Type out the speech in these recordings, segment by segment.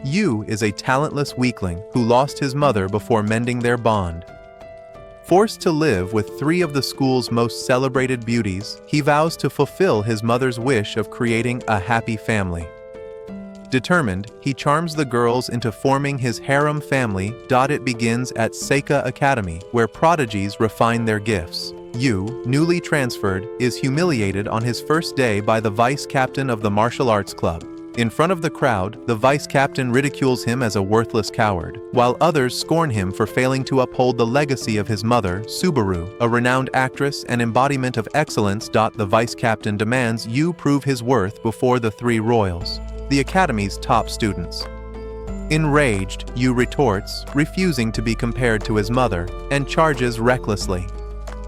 Yu is a talentless weakling who lost his mother before mending their bond. Forced to live with three of the school's most celebrated beauties, he vows to fulfill his mother's wish of creating a happy family. Determined, he charms the girls into forming his harem family. It begins at Seika Academy, where prodigies refine their gifts. Yu, newly transferred, is humiliated on his first day by the vice captain of the martial arts club. In front of the crowd, the vice captain ridicules him as a worthless coward, while others scorn him for failing to uphold the legacy of his mother, Subaru, a renowned actress and embodiment of excellence. The vice captain demands Yu prove his worth before the three royals, the academy's top students. Enraged, Yu retorts, refusing to be compared to his mother, and charges recklessly.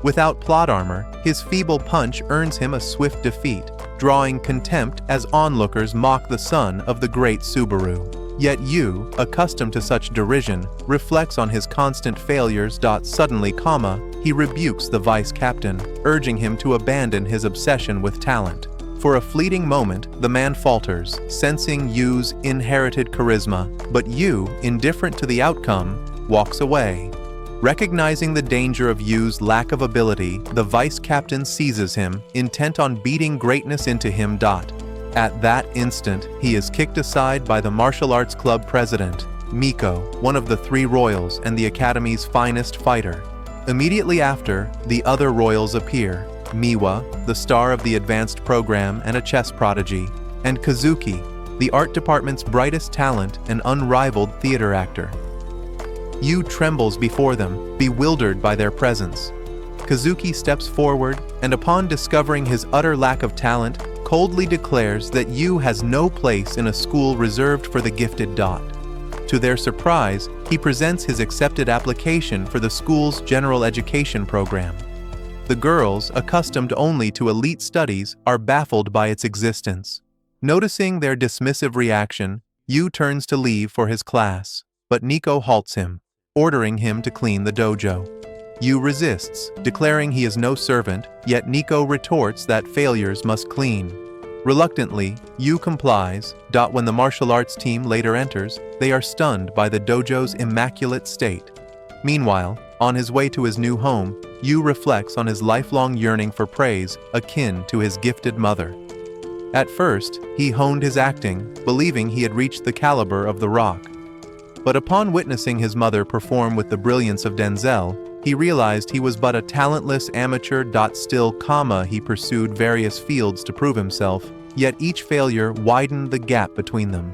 Without plot armor, his feeble punch earns him a swift defeat, drawing contempt as onlookers mock the son of the great Subaru. Yet Yu, accustomed to such derision, reflects on his constant failures. Suddenly, he rebukes the vice captain, urging him to abandon his obsession with talent. For a fleeting moment, the man falters, sensing Yu's inherited charisma, but Yu, indifferent to the outcome, walks away. Recognizing the danger of Yu's lack of ability, the vice captain seizes him, intent on beating greatness into him. At that instant, he is kicked aside by the martial arts club president, Miko, one of the three royals and the academy's finest fighter. Immediately after, the other royals appear: Miwa, the star of the advanced program and a chess prodigy, and Kazuki, the art department's brightest talent and unrivaled theater actor. Yu trembles before them, bewildered by their presence. Kazuki steps forward, and upon discovering his utter lack of talent, coldly declares that Yu has no place in a school reserved for the gifted. To their surprise, he presents his accepted application for the school's general education program. The girls, accustomed only to elite studies, are baffled by its existence. Noticing their dismissive reaction, Yu turns to leave for his class, but Nico halts him, ordering him to clean the dojo. Yu resists, declaring he is no servant, yet Nico retorts that failures must clean. Reluctantly, Yu complies. When the martial arts team later enters, they are stunned by the dojo's immaculate state. Meanwhile, on his way to his new home, Yu reflects on his lifelong yearning for praise, akin to his gifted mother. At first, he honed his acting, believing he had reached the caliber of The Rock. But upon witnessing his mother perform with the brilliance of Denzel, he realized he was but a talentless amateur. Still, he pursued various fields to prove himself, yet each failure widened the gap between them.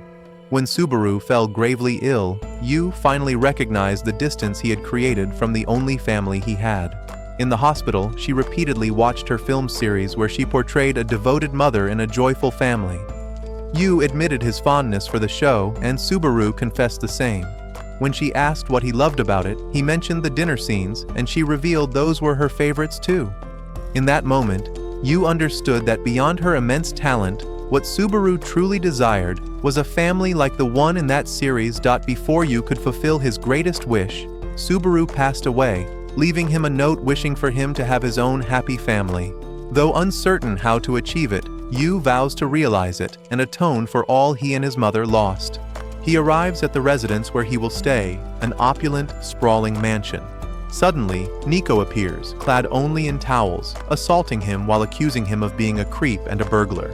When Subaru fell gravely ill, Yu finally recognized the distance he had created from the only family he had. In the hospital, she repeatedly watched her film series where she portrayed a devoted mother in a joyful family. Yu admitted his fondness for the show, and Subaru confessed the same. When she asked what he loved about it, he mentioned the dinner scenes, and she revealed those were her favorites too. In that moment, Yu understood that beyond her immense talent, what Subaru truly desired was a family like the one in that series. Before Yu could fulfill his greatest wish, Subaru passed away, leaving him a note wishing for him to have his own happy family. Though uncertain how to achieve it, Yu vows to realize it and atone for all he and his mother lost. He arrives at the residence where he will stay, an opulent, sprawling mansion. Suddenly, Nico appears, clad only in towels, assaulting him while accusing him of being a creep and a burglar.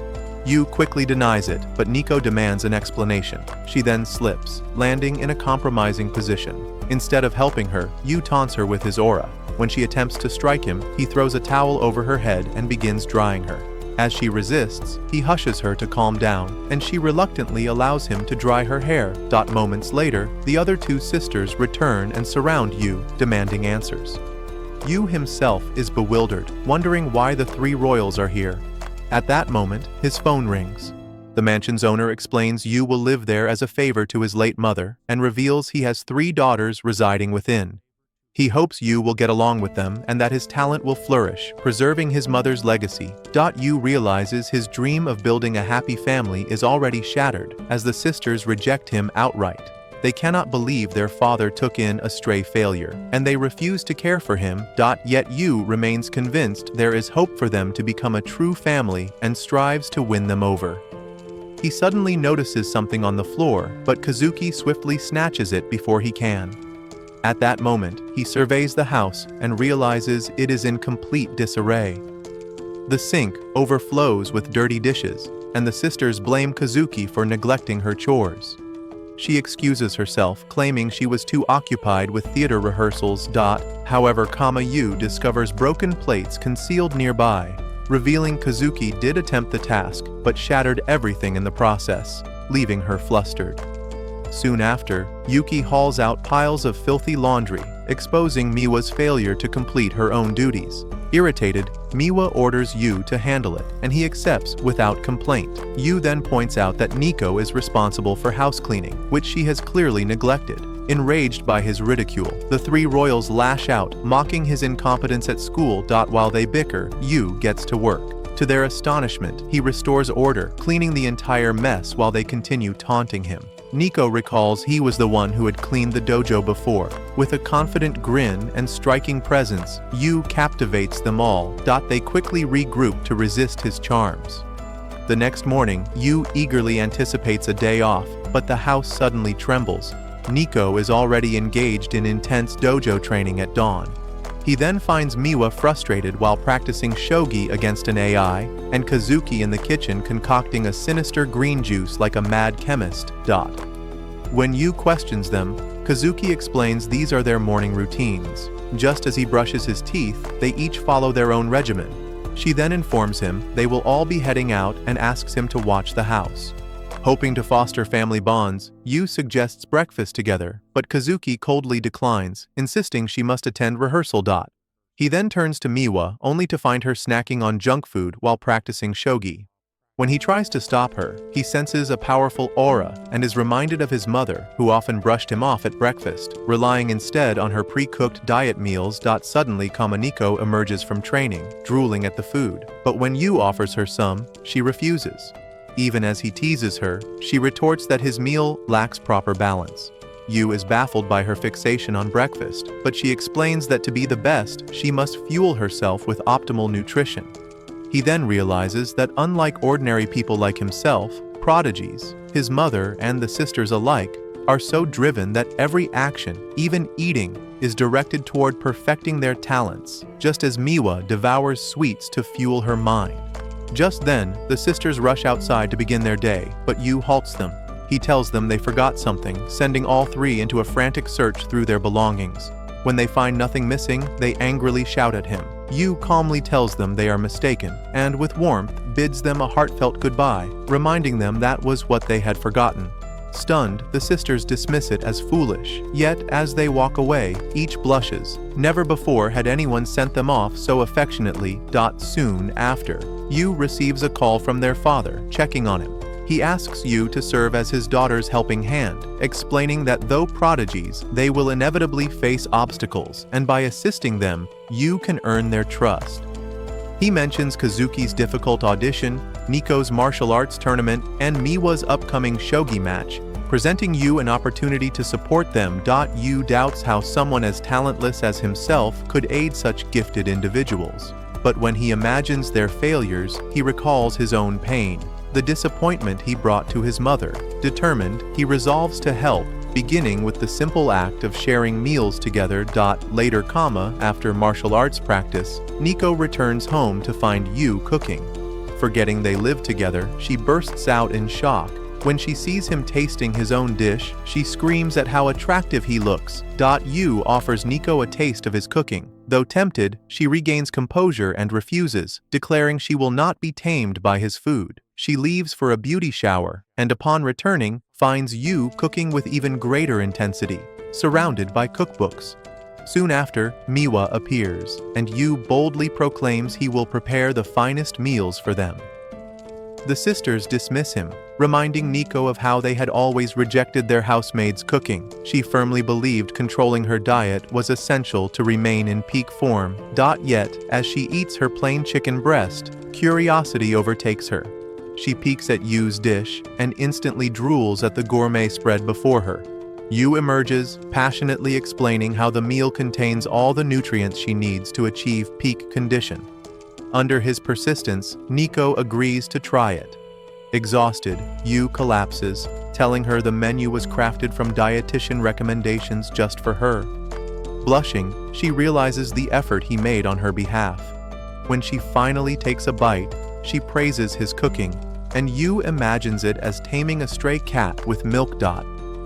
Yu quickly denies it, but Nico demands an explanation. She then slips, landing in a compromising position. Instead of helping her, Yu taunts her with his aura. When she attempts to strike him, he throws a towel over her head and begins drying her. As she resists, he hushes her to calm down, and she reluctantly allows him to dry her hair. Moments later, the other two sisters return and surround Yu, demanding answers. Yu himself is bewildered, wondering why the three royals are here. At that moment, his phone rings. The mansion's owner explains Yu will live there as a favor to his late mother, and reveals he has 3 daughters residing within. He hopes Yu will get along with them and that his talent will flourish, preserving his mother's legacy. Yu realizes his dream of building a happy family is already shattered, as the sisters reject him outright. They cannot believe their father took in a stray failure, and they refuse to care for him. Yet Yu remains convinced there is hope for them to become a true family and strives to win them over. He suddenly notices something on the floor, but Kazuki swiftly snatches it before he can. At that moment, he surveys the house and realizes it is in complete disarray. The sink overflows with dirty dishes, and the sisters blame Kazuki for neglecting her chores. She excuses herself, claiming she was too occupied with theater rehearsals. However, Yu discovers broken plates concealed nearby, revealing Kazuki did attempt the task but shattered everything in the process, leaving her flustered. Soon after, Yuki hauls out piles of filthy laundry, exposing Miwa's failure to complete her own duties. Irritated, Miwa orders Yu to handle it, and he accepts without complaint. Yu then points out that Nico is responsible for house cleaning, which she has clearly neglected. Enraged by his ridicule, the three royals lash out, mocking his incompetence at school. While they bicker, Yu gets to work. To their astonishment, he restores order, cleaning the entire mess while they continue taunting him. Nico recalls he was the one who had cleaned the dojo before. With a confident grin and striking presence, Yu captivates them all. They quickly regroup to resist his charms. The next morning, Yu eagerly anticipates a day off, but the house suddenly trembles. Nico is already engaged in intense dojo training at dawn. He then finds Miwa frustrated while practicing shogi against an AI, and Kazuki in the kitchen concocting a sinister green juice like a mad chemist. When Yu questions them, Kazuki explains these are their morning routines. Just as he brushes his teeth, they each follow their own regimen. She then informs him they will all be heading out and asks him to watch the house. Hoping to foster family bonds, Yu suggests breakfast together, but Kazuki coldly declines, insisting she must attend rehearsal. He then turns to Miwa, only to find her snacking on junk food while practicing shogi. When he tries to stop her, he senses a powerful aura and is reminded of his mother, who often brushed him off at breakfast, relying instead on her pre-cooked diet meals. Suddenly, Kamaniko emerges from training, drooling at the food, but when Yu offers her some, she refuses. Even as he teases her, she retorts that his meal lacks proper balance. Yu is baffled by her fixation on breakfast, but she explains that to be the best, she must fuel herself with optimal nutrition. He then realizes that unlike ordinary people like himself, prodigies, his mother and the sisters alike, are so driven that every action, even eating, is directed toward perfecting their talents, just as Miwa devours sweets to fuel her mind. Just then, the sisters rush outside to begin their day, but Yu halts them. He tells them they forgot something, sending all three into a frantic search through their belongings. When they find nothing missing, they angrily shout at him. Yu calmly tells them they are mistaken, and with warmth bids them a heartfelt goodbye, reminding them that was what they had forgotten. Stunned, the sisters dismiss it as foolish, yet as they walk away, each blushes. Never before had anyone sent them off so affectionately. Soon after, Yu receives a call from their father, checking on him. He asks Yu to serve as his daughter's helping hand, explaining that though prodigies, they will inevitably face obstacles, and by assisting them, Yu can earn their trust. He mentions Kazuki's difficult audition, Nico's martial arts tournament, and Miwa's upcoming shogi match, presenting Yu an opportunity to support them. Yu doubts how someone as talentless as himself could aid such gifted individuals. But when he imagines their failures, he recalls his own pain, the disappointment he brought to his mother. Determined, he resolves to help, beginning with the simple act of sharing meals together. Later, after martial arts practice, Nico returns home to find Yu cooking. Forgetting they live together, she bursts out in shock. When she sees him tasting his own dish, she screams at how attractive he looks. Yu offers Nico a taste of his cooking. Though tempted, she regains composure and refuses, declaring she will not be tamed by his food. She leaves for a beauty shower, and upon returning, finds Yu cooking with even greater intensity, surrounded by cookbooks. Soon after, Miwa appears, and Yu boldly proclaims he will prepare the finest meals for them. The sisters dismiss him, reminding Nico of how they had always rejected their housemaid's cooking. She firmly believed controlling her diet was essential to remain in peak form. Yet, as she eats her plain chicken breast, curiosity overtakes her. She peeks at Yu's dish and instantly drools at the gourmet spread before her. Yu emerges, passionately explaining how the meal contains all the nutrients she needs to achieve peak condition. Under his persistence, Nico agrees to try it. Exhausted, Yu collapses, telling her the menu was crafted from dietitian recommendations just for her. Blushing, she realizes the effort he made on her behalf. When she finally takes a bite, she praises his cooking, and Yu imagines it as taming a stray cat with milk.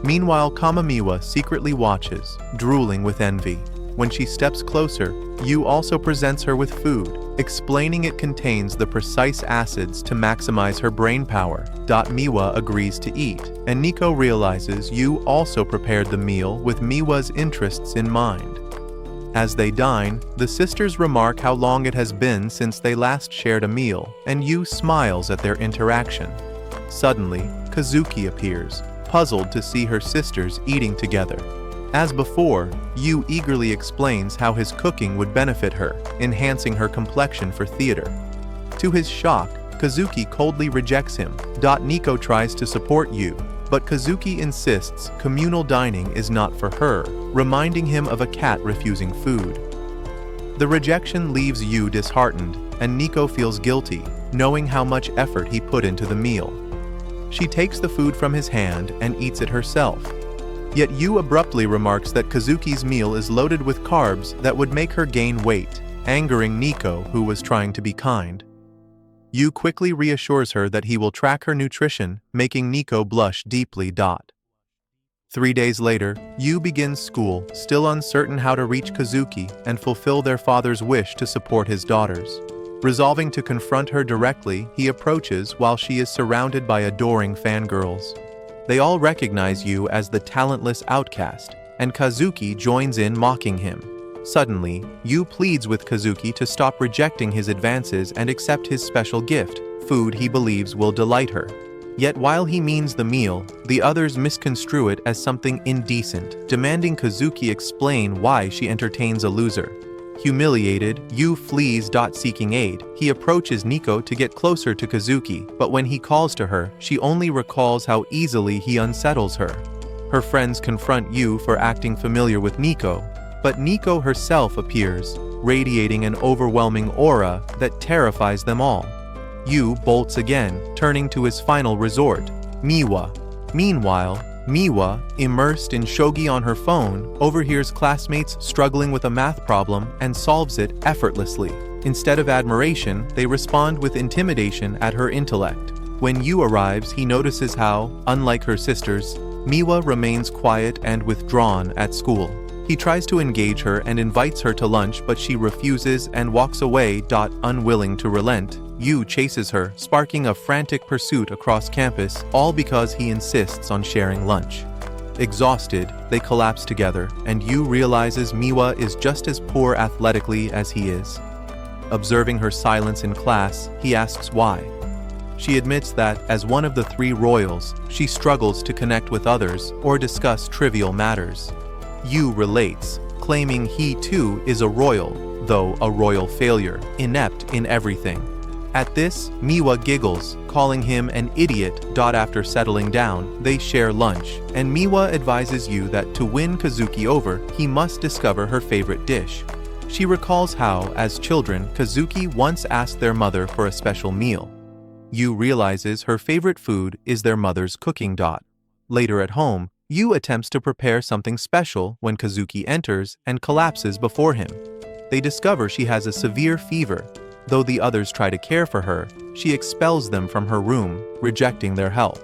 Meanwhile, Kamamiwa secretly watches, drooling with envy. When she steps closer, Yu also presents her with food, explaining it contains the precise acids to maximize her brain power. Miwa agrees to eat, and Nico realizes Yu also prepared the meal with Miwa's interests in mind. As they dine, the sisters remark how long it has been since they last shared a meal, and Yu smiles at their interaction. Suddenly, Kazuki appears, puzzled to see her sisters eating together. As before, Yu eagerly explains how his cooking would benefit her, enhancing her complexion for theater. To his shock, Kazuki coldly rejects him. Nico tries to support Yu, but Kazuki insists communal dining is not for her, reminding him of a cat refusing food. The rejection leaves Yu disheartened, and Nico feels guilty, knowing how much effort he put into the meal. She takes the food from his hand and eats it herself. Yet Yu abruptly remarks that Kazuki's meal is loaded with carbs that would make her gain weight, angering Nico, who was trying to be kind. Yu quickly reassures her that he will track her nutrition, making Nico blush deeply. 3 days later, Yu begins school, still uncertain how to reach Kazuki and fulfill their father's wish to support his daughters. Resolving to confront her directly, he approaches while she is surrounded by adoring fangirls. They all recognize Yu as the talentless outcast, and Kazuki joins in mocking him. Suddenly, Yu pleads with Kazuki to stop rejecting his advances and accept his special gift, food he believes will delight her. Yet while he means the meal, the others misconstrue it as something indecent, demanding Kazuki explain why she entertains a loser. Humiliated, Yu flees. Seeking aid, he approaches Nico to get closer to Kazuki, but when he calls to her, she only recalls how easily he unsettles her. Her friends confront Yu for acting familiar with Nico, but Nico herself appears, radiating an overwhelming aura that terrifies them all. Yu bolts again, turning to his final resort, Miwa. Meanwhile, Miwa, immersed in shogi on her phone, overhears classmates struggling with a math problem and solves it effortlessly. Instead of admiration, they respond with intimidation at her intellect. When Yu arrives, he notices how, unlike her sisters, Miwa remains quiet and withdrawn at school. He tries to engage her and invites her to lunch, but she refuses and walks away. Unwilling to relent, Yu chases her, sparking a frantic pursuit across campus, all because he insists on sharing lunch. Exhausted, they collapse together, and Yu realizes Miwa is just as poor athletically as he is. Observing her silence in class, he asks why. She admits that, as one of the 3 royals, she struggles to connect with others or discuss trivial matters. Yu relates, claiming he too is a royal, though a royal failure, inept in everything. At this, Miwa giggles, calling him an idiot. After settling down, they share lunch, and Miwa advises Yu that to win Kazuki over, he must discover her favorite dish. She recalls how, as children, Kazuki once asked their mother for a special meal. Yu realizes her favorite food is their mother's cooking. Later at home, Yu attempts to prepare something special when Kazuki enters and collapses before him. They discover she has a severe fever. Though the others try to care for her, she expels them from her room, rejecting their help.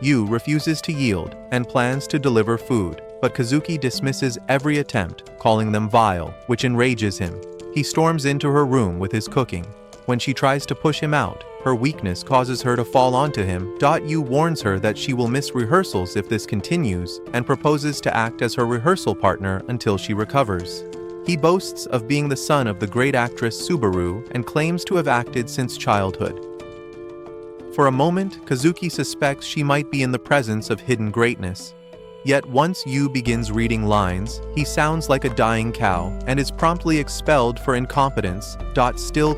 Yu refuses to yield and plans to deliver food, but Kazuki dismisses every attempt, calling them vile, which enrages him. He storms into her room with his cooking. When she tries to push him out, her weakness causes her to fall onto him. Yu warns her that she will miss rehearsals if this continues, and proposes to act as her rehearsal partner until she recovers. He boasts of being the son of the great actress Subaru and claims to have acted since childhood. For a moment, Kazuki suspects she might be in the presence of hidden greatness. Yet once Yu begins reading lines, he sounds like a dying cow and is promptly expelled for incompetence. Still,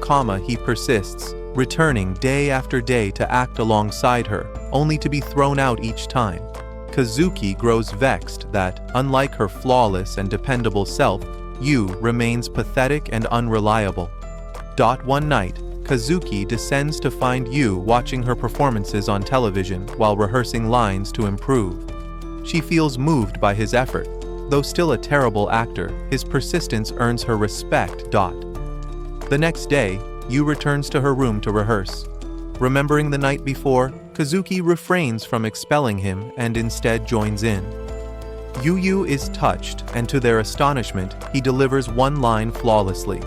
he persists, returning day after day to act alongside her, only to be thrown out each time. Kazuki grows vexed that, unlike her flawless and dependable self, Yu remains pathetic and unreliable. One night, Kazuki descends to find Yu watching her performances on television while rehearsing lines to improve. She feels moved by his effort. Though still a terrible actor, his persistence earns her respect. The next day, Yu returns to her room to rehearse. Remembering the night before, Kazuki refrains from expelling him and instead joins in. Yu is touched, and to their astonishment, he delivers one line flawlessly.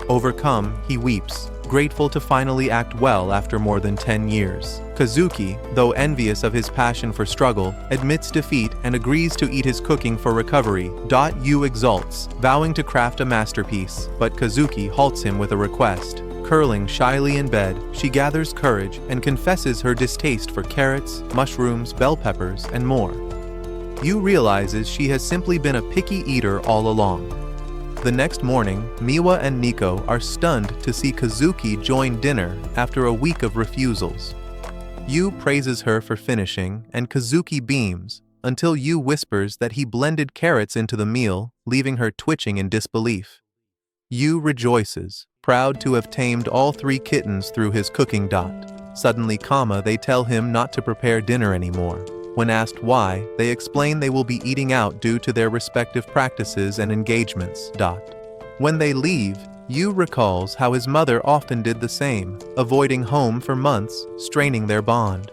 Overcome, he weeps, grateful to finally act well after more than 10 years. Kazuki, though envious of his passion for struggle, admits defeat and agrees to eat his cooking for recovery. Yu exults, vowing to craft a masterpiece, but Kazuki halts him with a request. Curling shyly in bed, she gathers courage and confesses her distaste for carrots, mushrooms, bell peppers, and more. Yu realizes she has simply been a picky eater all along. The next morning, Miwa and Nico are stunned to see Kazuki join dinner after a week of refusals. Yu praises her for finishing, and Kazuki beams, until Yu whispers that he blended carrots into the meal, leaving her twitching in disbelief. Yu rejoices, proud to have tamed all 3 kittens through his cooking. Suddenly, they tell him not to prepare dinner anymore. When asked why, they explain they will be eating out due to their respective practices and engagements. When they leave, Yu recalls how his mother often did the same, avoiding home for months, straining their bond.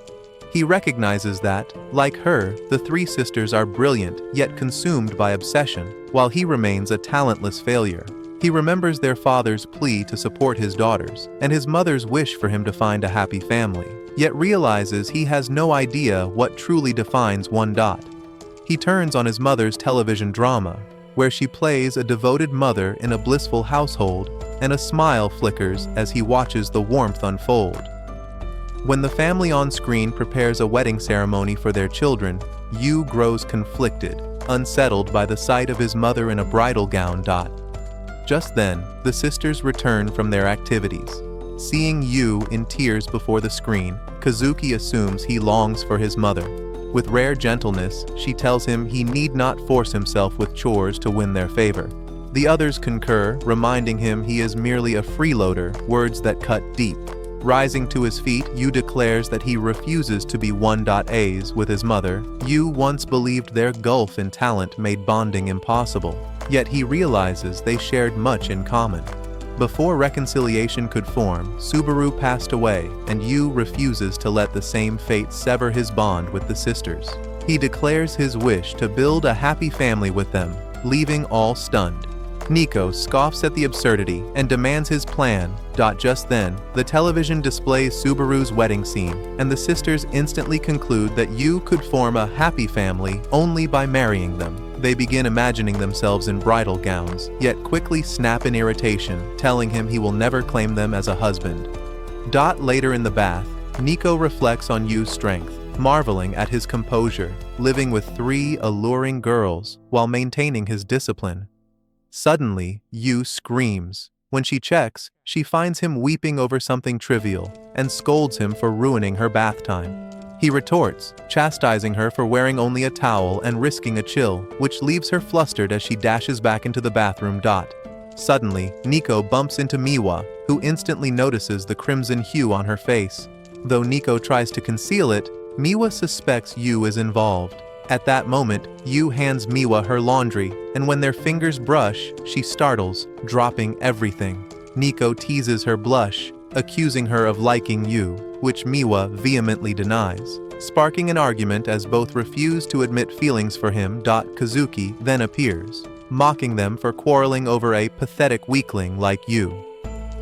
He recognizes that, like her, the 3 sisters are brilliant yet consumed by obsession, while he remains a talentless failure. He remembers their father's plea to support his daughters, and his mother's wish for him to find a happy family, yet realizes he has no idea what truly defines one. He turns on his mother's television drama, where she plays a devoted mother in a blissful household, and a smile flickers as he watches the warmth unfold. When the family on screen prepares a wedding ceremony for their children, Yu grows conflicted, unsettled by the sight of his mother in a bridal gown. Just then, the sisters return from their activities. Seeing Yu in tears before the screen, Kazuki assumes he longs for his mother. With rare gentleness, she tells him he need not force himself with chores to win their favor. The others concur, reminding him he is merely a freeloader, words that cut deep. Rising to his feet, Yu declares that he refuses to be 1A's with his mother. Yu once believed their gulf in talent made bonding impossible, yet he realizes they shared much in common. Before reconciliation could form, Subaru passed away, and Yu refuses to let the same fate sever his bond with the sisters. He declares his wish to build a happy family with them, leaving all stunned. Nico scoffs at the absurdity and demands his plan. Just then, the television displays Subaru's wedding scene, and the sisters instantly conclude that Yu could form a happy family only by marrying them. They begin imagining themselves in bridal gowns, yet quickly snap in irritation, telling him he will never claim them as a husband. Later in the bath, Nico reflects on Yu's strength, marveling at his composure, living with 3 alluring girls while maintaining his discipline. Suddenly, Yu screams. When she checks, she finds him weeping over something trivial and scolds him for ruining her bath time. He retorts, chastising her for wearing only a towel and risking a chill, which leaves her flustered as she dashes back into the bathroom. Suddenly, Nico bumps into Miwa, who instantly notices the crimson hue on her face. Though Nico tries to conceal it, Miwa suspects Yu is involved. At that moment, Yu hands Miwa her laundry, and when their fingers brush, she startles, dropping everything. Nico teases her blush, accusing her of liking Yu, which Miwa vehemently denies, sparking an argument as both refuse to admit feelings for him. Kazuki then appears, mocking them for quarreling over a pathetic weakling like Yu.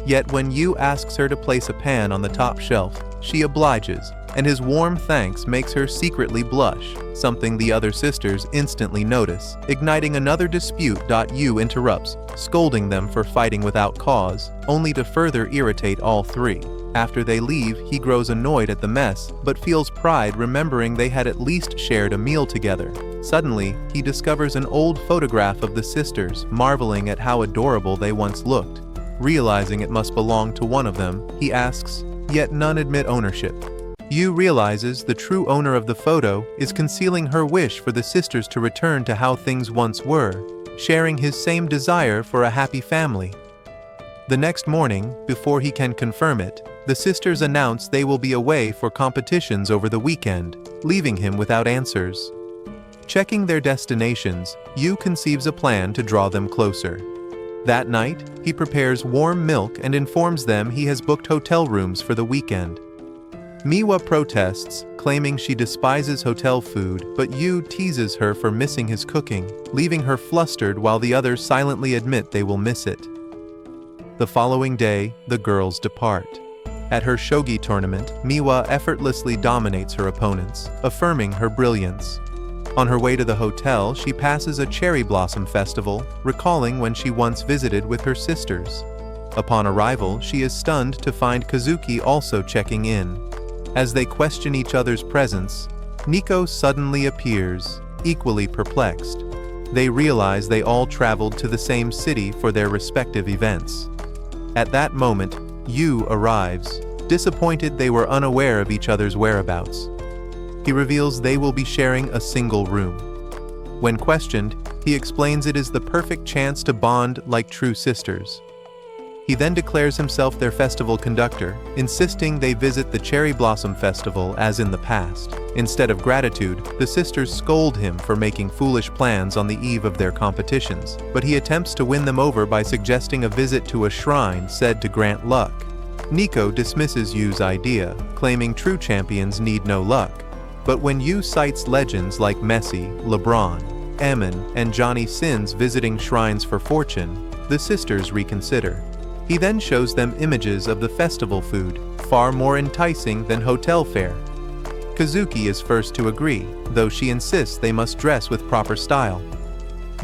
Yet when Yu asks her to place a pan on the top shelf, she obliges, and his warm thanks makes her secretly blush, something the other sisters instantly notice, igniting another dispute. Yu interrupts, scolding them for fighting without cause, only to further irritate all 3. After they leave, he grows annoyed at the mess, but feels pride remembering they had at least shared a meal together. Suddenly, he discovers an old photograph of the sisters, marveling at how adorable they once looked. Realizing it must belong to one of them, he asks, yet none admit ownership. Yu realizes the true owner of the photo is concealing her wish for the sisters to return to how things once were, sharing his same desire for a happy family. The next morning, before he can confirm it, the sisters announce they will be away for competitions over the weekend, leaving him without answers. Checking their destinations, Yu conceives a plan to draw them closer. That night, he prepares warm milk and informs them he has booked hotel rooms for the weekend. Miwa protests, claiming she despises hotel food, but Yu teases her for missing his cooking, leaving her flustered while the others silently admit they will miss it. The following day, the girls depart. At her shogi tournament, Miwa effortlessly dominates her opponents, affirming her brilliance. On her way to the hotel, she passes a cherry blossom festival, recalling when she once visited with her sisters. Upon arrival, she is stunned to find Kazuki also checking in. As they question each other's presence, Nico suddenly appears, equally perplexed. They realize they all traveled to the same city for their respective events. At that moment, Yu arrives, disappointed they were unaware of each other's whereabouts. He reveals they will be sharing a single room. When questioned, he explains it is the perfect chance to bond like true sisters. He then declares himself their festival conductor, insisting they visit the Cherry Blossom Festival as in the past. Instead of gratitude, the sisters scold him for making foolish plans on the eve of their competitions, but he attempts to win them over by suggesting a visit to a shrine said to grant luck. Nico dismisses Yu's idea, claiming true champions need no luck. But when Yu cites legends like Messi, LeBron, Emin, and Johnny Sins visiting shrines for fortune, the sisters reconsider. He then shows them images of the festival food, far more enticing than hotel fare. Kazuki is first to agree, though she insists they must dress with proper style.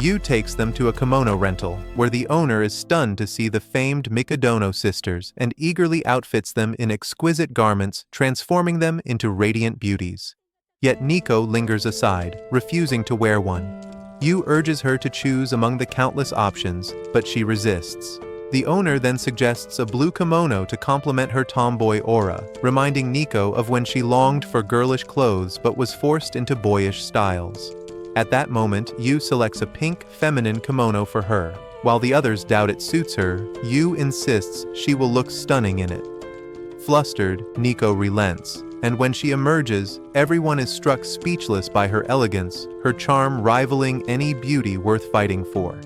Yu takes them to a kimono rental, where the owner is stunned to see the famed Mikadono sisters and eagerly outfits them in exquisite garments, transforming them into radiant beauties. Yet Nico lingers aside, refusing to wear one. Yu urges her to choose among the countless options, but she resists. The owner then suggests a blue kimono to complement her tomboy aura, reminding Nico of when she longed for girlish clothes but was forced into boyish styles. At that moment, Yu selects a pink, feminine kimono for her. While the others doubt it suits her, Yu insists she will look stunning in it. Flustered, Nico relents, and when she emerges, everyone is struck speechless by her elegance, her charm rivaling any beauty worth fighting for.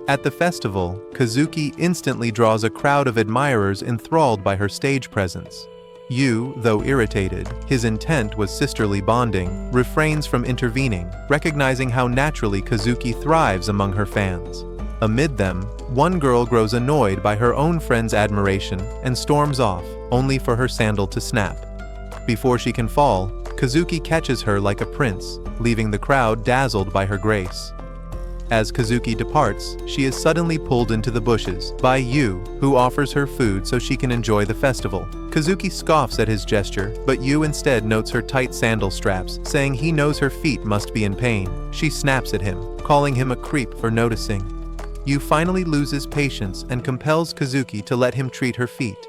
At the festival, Kazuki instantly draws a crowd of admirers enthralled by her stage presence. Yu, though irritated, his intent was sisterly bonding, refrains from intervening, recognizing how naturally Kazuki thrives among her fans. Amid them, one girl grows annoyed by her own friend's admiration and storms off, only for her sandal to snap. Before she can fall, Kazuki catches her like a prince, leaving the crowd dazzled by her grace. As Kazuki departs, she is suddenly pulled into the bushes by Yu, who offers her food so she can enjoy the festival. Kazuki scoffs at his gesture, but Yu instead notes her tight sandal straps, saying he knows her feet must be in pain. She snaps at him, calling him a creep for noticing. Yu finally loses patience and compels Kazuki to let him treat her feet.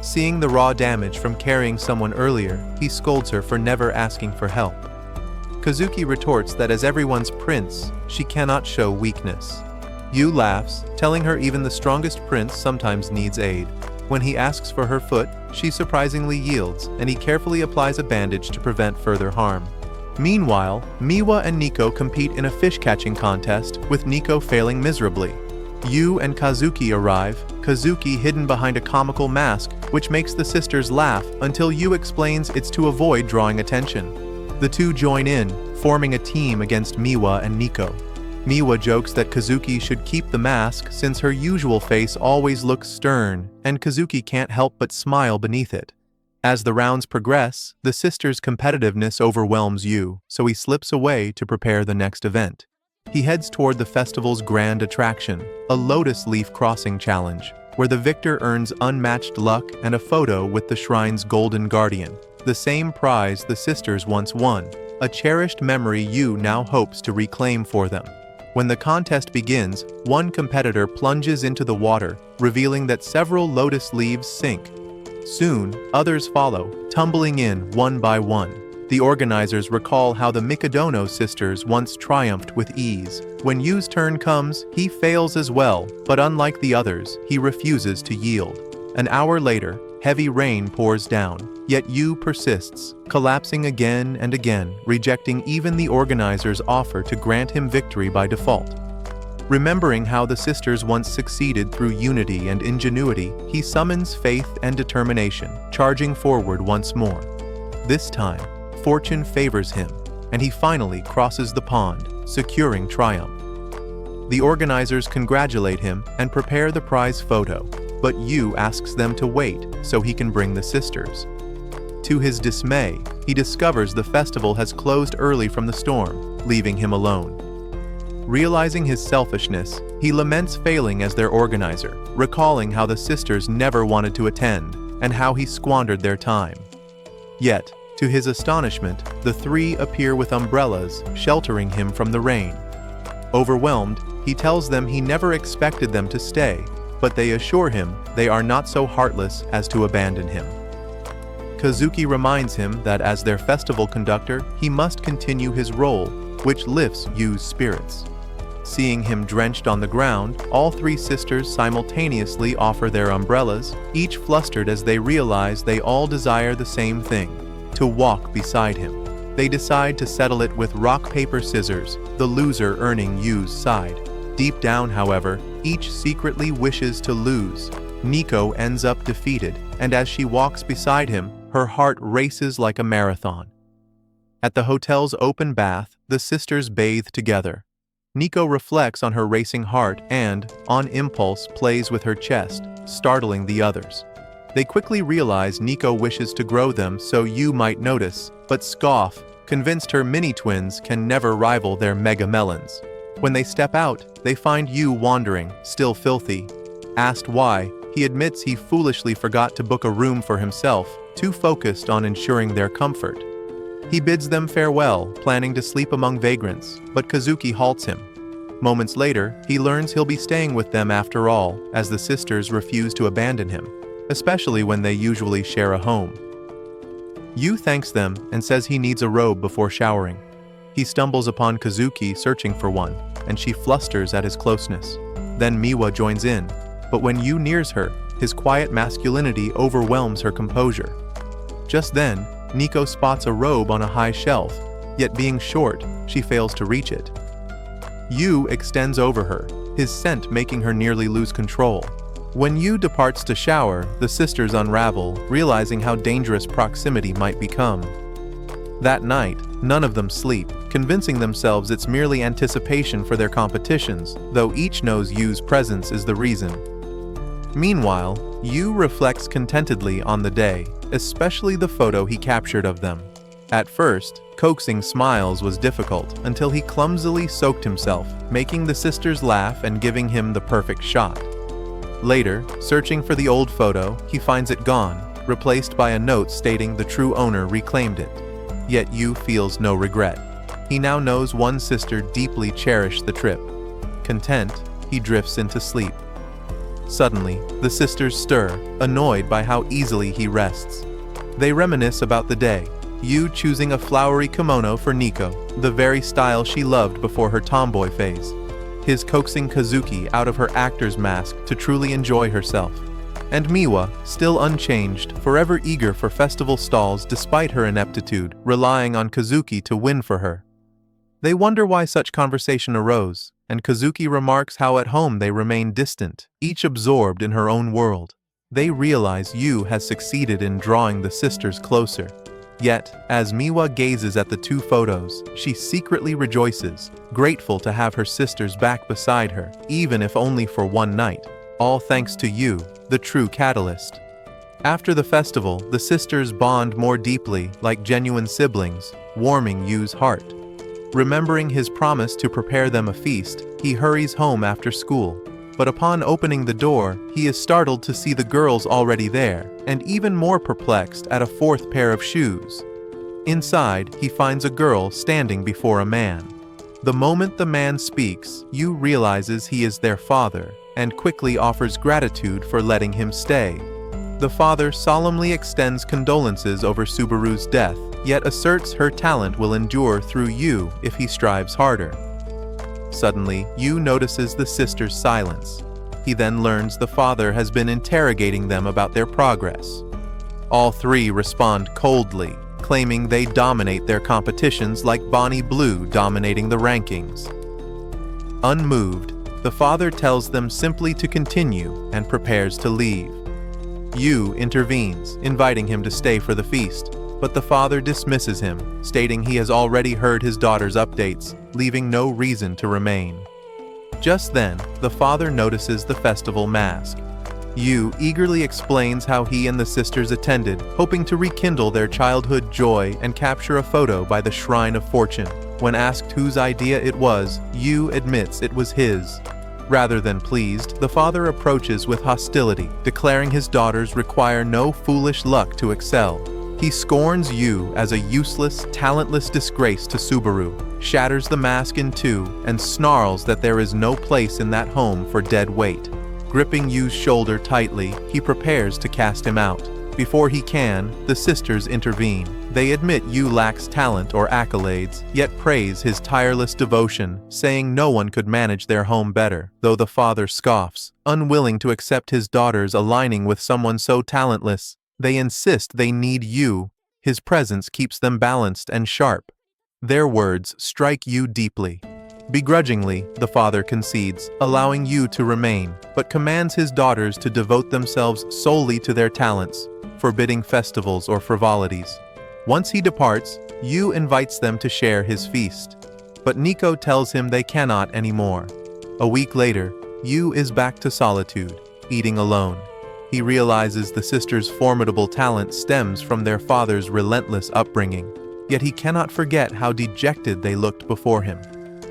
Seeing the raw damage from carrying someone earlier, he scolds her for never asking for help. Kazuki retorts that as everyone's prince, she cannot show weakness. Yu laughs, telling her even the strongest prince sometimes needs aid. When he asks for her foot, she surprisingly yields, and he carefully applies a bandage to prevent further harm. Meanwhile, Miwa and Nico compete in a fish-catching contest, with Nico failing miserably. Yu and Kazuki arrive, Kazuki hidden behind a comical mask, which makes the sisters laugh until Yu explains it's to avoid drawing attention. The two join in, forming a team against Miwa and Nico. Miwa jokes that Kazuki should keep the mask since her usual face always looks stern, and Kazuki can't help but smile beneath it. As the rounds progress, the sisters' competitiveness overwhelms Yu, so he slips away to prepare the next event. He heads toward the festival's grand attraction, a lotus leaf crossing challenge, where the victor earns unmatched luck and a photo with the shrine's golden guardian, the same prize the sisters once won, a cherished memory Yu now hopes to reclaim for them. When the contest begins, one competitor plunges into the water, revealing that several lotus leaves sink. Soon, others follow, tumbling in one by one. The organizers recall how the Mikadono sisters once triumphed with ease. When Yu's turn comes, he fails as well, but unlike the others, he refuses to yield. An hour later, heavy rain pours down, yet Yu persists, collapsing again and again, rejecting even the organizers' offer to grant him victory by default. Remembering how the sisters once succeeded through unity and ingenuity, he summons faith and determination, charging forward once more. This time, fortune favors him, and he finally crosses the pond, securing triumph. The organizers congratulate him and prepare the prize photo, but Yu asks them to wait so he can bring the sisters. To his dismay, he discovers the festival has closed early from the storm, leaving him alone. Realizing his selfishness, he laments failing as their organizer, recalling how the sisters never wanted to attend and how he squandered their time. Yet, to his astonishment, the three appear with umbrellas, sheltering him from the rain. Overwhelmed, he tells them he never expected them to stay, but they assure him they are not so heartless as to abandon him. Kazuki reminds him that as their festival conductor, he must continue his role, which lifts Yu's spirits. Seeing him drenched on the ground, all three sisters simultaneously offer their umbrellas, each flustered as they realize they all desire the same thing: to walk beside him. They decide to settle it with rock, paper, scissors, the loser earning Yu's side. Deep down, however, each secretly wishes to lose. Nico ends up defeated, and as she walks beside him, her heart races like a marathon. At the hotel's open bath, the sisters bathe together. Nico reflects on her racing heart and, on impulse, plays with her chest, startling the others. They quickly realize Nico wishes to grow them so Yu might notice, but scoff, convinced her mini-twins can never rival their mega melons. When they step out, they find Yu wandering, still filthy. Asked why, he admits he foolishly forgot to book a room for himself, too focused on ensuring their comfort. He bids them farewell, planning to sleep among vagrants, but Kazuki halts him. Moments later, he learns he'll be staying with them after all, as the sisters refuse to abandon him, especially when they usually share a home. Yu thanks them and says he needs a robe before showering. He stumbles upon Kazuki searching for one, and she flusters at his closeness. Then Miwa joins in, but when Yu nears her, his quiet masculinity overwhelms her composure. Just then, Nico spots a robe on a high shelf, yet being short, she fails to reach it. Yu extends over her, his scent making her nearly lose control. When Yu departs to shower, the sisters unravel, realizing how dangerous proximity might become. That night, none of them sleep, convincing themselves it's merely anticipation for their competitions, though each knows Yu's presence is the reason. Meanwhile, Yu reflects contentedly on the day, especially the photo he captured of them. At first, coaxing smiles was difficult until he clumsily soaked himself, making the sisters laugh and giving him the perfect shot. Later, searching for the old photo, he finds it gone, replaced by a note stating the true owner reclaimed it. Yet Yu feels no regret. He now knows one sister deeply cherished the trip. Content, he drifts into sleep. Suddenly, the sisters stir, annoyed by how easily he rests. They reminisce about the day, Yu choosing a flowery kimono for Nico, the very style she loved before her tomboy phase. His coaxing Kazuki out of her actor's mask to truly enjoy herself. And Miwa, still unchanged, forever eager for festival stalls despite her ineptitude, relying on Kazuki to win for her. They wonder why such conversation arose, and Kazuki remarks how at home they remain distant, each absorbed in her own world. They realize Yu has succeeded in drawing the sisters closer. Yet, as Miwa gazes at the two photos, she secretly rejoices, grateful to have her sisters back beside her, even if only for one night. All thanks to Yu, the true catalyst. After the festival, the sisters bond more deeply, like genuine siblings, warming Yu's heart. Remembering his promise to prepare them a feast, he hurries home after school. But upon opening the door, he is startled to see the girls already there, and even more perplexed at a fourth pair of shoes. Inside, he finds a girl standing before a man. The moment the man speaks, Yu realizes he is their father, and quickly offers gratitude for letting him stay. The father solemnly extends condolences over Subaru's death, yet asserts her talent will endure through Yu if he strives harder. Suddenly, Yu notices the sisters' silence. He then learns the father has been interrogating them about their progress. All three respond coldly, claiming they dominate their competitions like Bonnie Blue dominating the rankings. Unmoved, the father tells them simply to continue and prepares to leave. Yu intervenes, inviting him to stay for the feast, but the father dismisses him, stating he has already heard his daughter's updates, leaving no reason to remain. Just then, the father notices the festival mask. Yu eagerly explains how he and the sisters attended, hoping to rekindle their childhood joy and capture a photo by the Shrine of Fortune. When asked whose idea it was, Yu admits it was his. Rather than pleased, the father approaches with hostility, declaring his daughters require no foolish luck to excel. He scorns Yu as a useless, talentless disgrace to Subaru, shatters the mask in two, and snarls that there is no place in that home for dead weight. Gripping Yu's shoulder tightly, he prepares to cast him out. Before he can, the sisters intervene. They admit Yu lacks talent or accolades, yet praise his tireless devotion, saying no one could manage their home better, though the father scoffs, unwilling to accept his daughters aligning with someone so talentless. They insist they need Yu. His presence keeps them balanced and sharp. Their words strike Yu deeply. Begrudgingly, the father concedes, allowing Yu to remain, but commands his daughters to devote themselves solely to their talents, forbidding festivals or frivolities. Once he departs, Yu invites them to share his feast, but Nico tells him they cannot anymore. A week later, Yu is back to solitude, eating alone. He realizes the sisters' formidable talent stems from their father's relentless upbringing, yet he cannot forget how dejected they looked before him.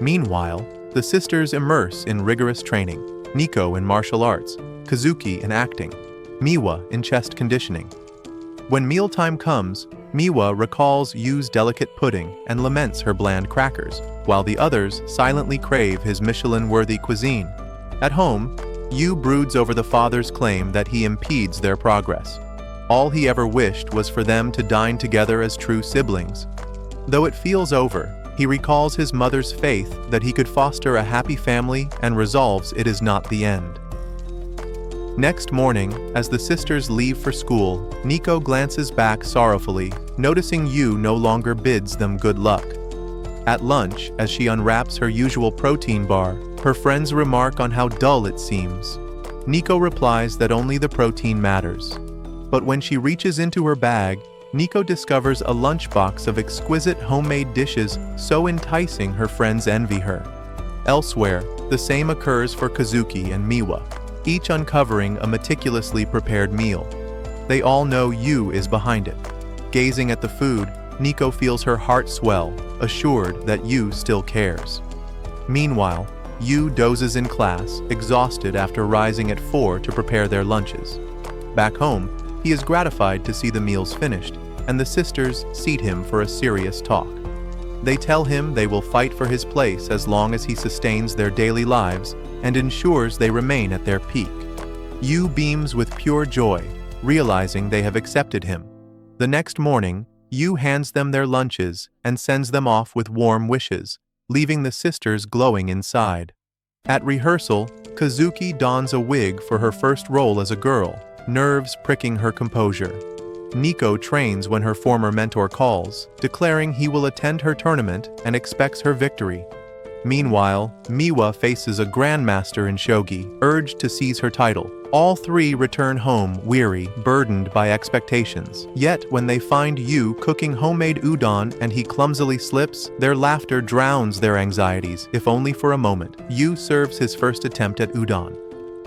Meanwhile, the sisters immerse in rigorous training, Nico in martial arts, Kazuki in acting, Miwa in chest conditioning. When mealtime comes, Miwa recalls Yu's delicate pudding and laments her bland crackers, while the others silently crave his Michelin-worthy cuisine. At home, Yu broods over the father's claim that he impedes their progress. All he ever wished was for them to dine together as true siblings. Though it feels over, he recalls his mother's faith that he could foster a happy family and resolves it is not the end. Next morning, as the sisters leave for school, Nico glances back sorrowfully, noticing Yu no longer bids them good luck. At lunch, as she unwraps her usual protein bar, her friends remark on how dull it seems. Nico replies that only the protein matters. But when she reaches into her bag, Nico discovers a lunchbox of exquisite homemade dishes so enticing her friends envy her. Elsewhere, the same occurs for Kazuki and Miwa, each uncovering a meticulously prepared meal. They all know Yu is behind it. Gazing at the food, Nico feels her heart swell, assured that Yu still cares. Meanwhile, Yu dozes in class, exhausted after rising at 4 to prepare their lunches. Back home, he is gratified to see the meals finished, and the sisters seat him for a serious talk. They tell him they will fight for his place as long as he sustains their daily lives and ensures they remain at their peak. Yu beams with pure joy, realizing they have accepted him. The next morning, Yu hands them their lunches and sends them off with warm wishes, leaving the sisters glowing inside. At rehearsal, Kazuki dons a wig for her first role as a girl, nerves pricking her composure. Nico trains when her former mentor calls, declaring he will attend her tournament and expects her victory. Meanwhile, Miwa faces a grandmaster in shogi, urged to seize her title. All three return home weary, burdened by expectations. Yet, when they find Yu cooking homemade udon and he clumsily slips, their laughter drowns their anxieties, if only for a moment. Yu serves his first attempt at udon.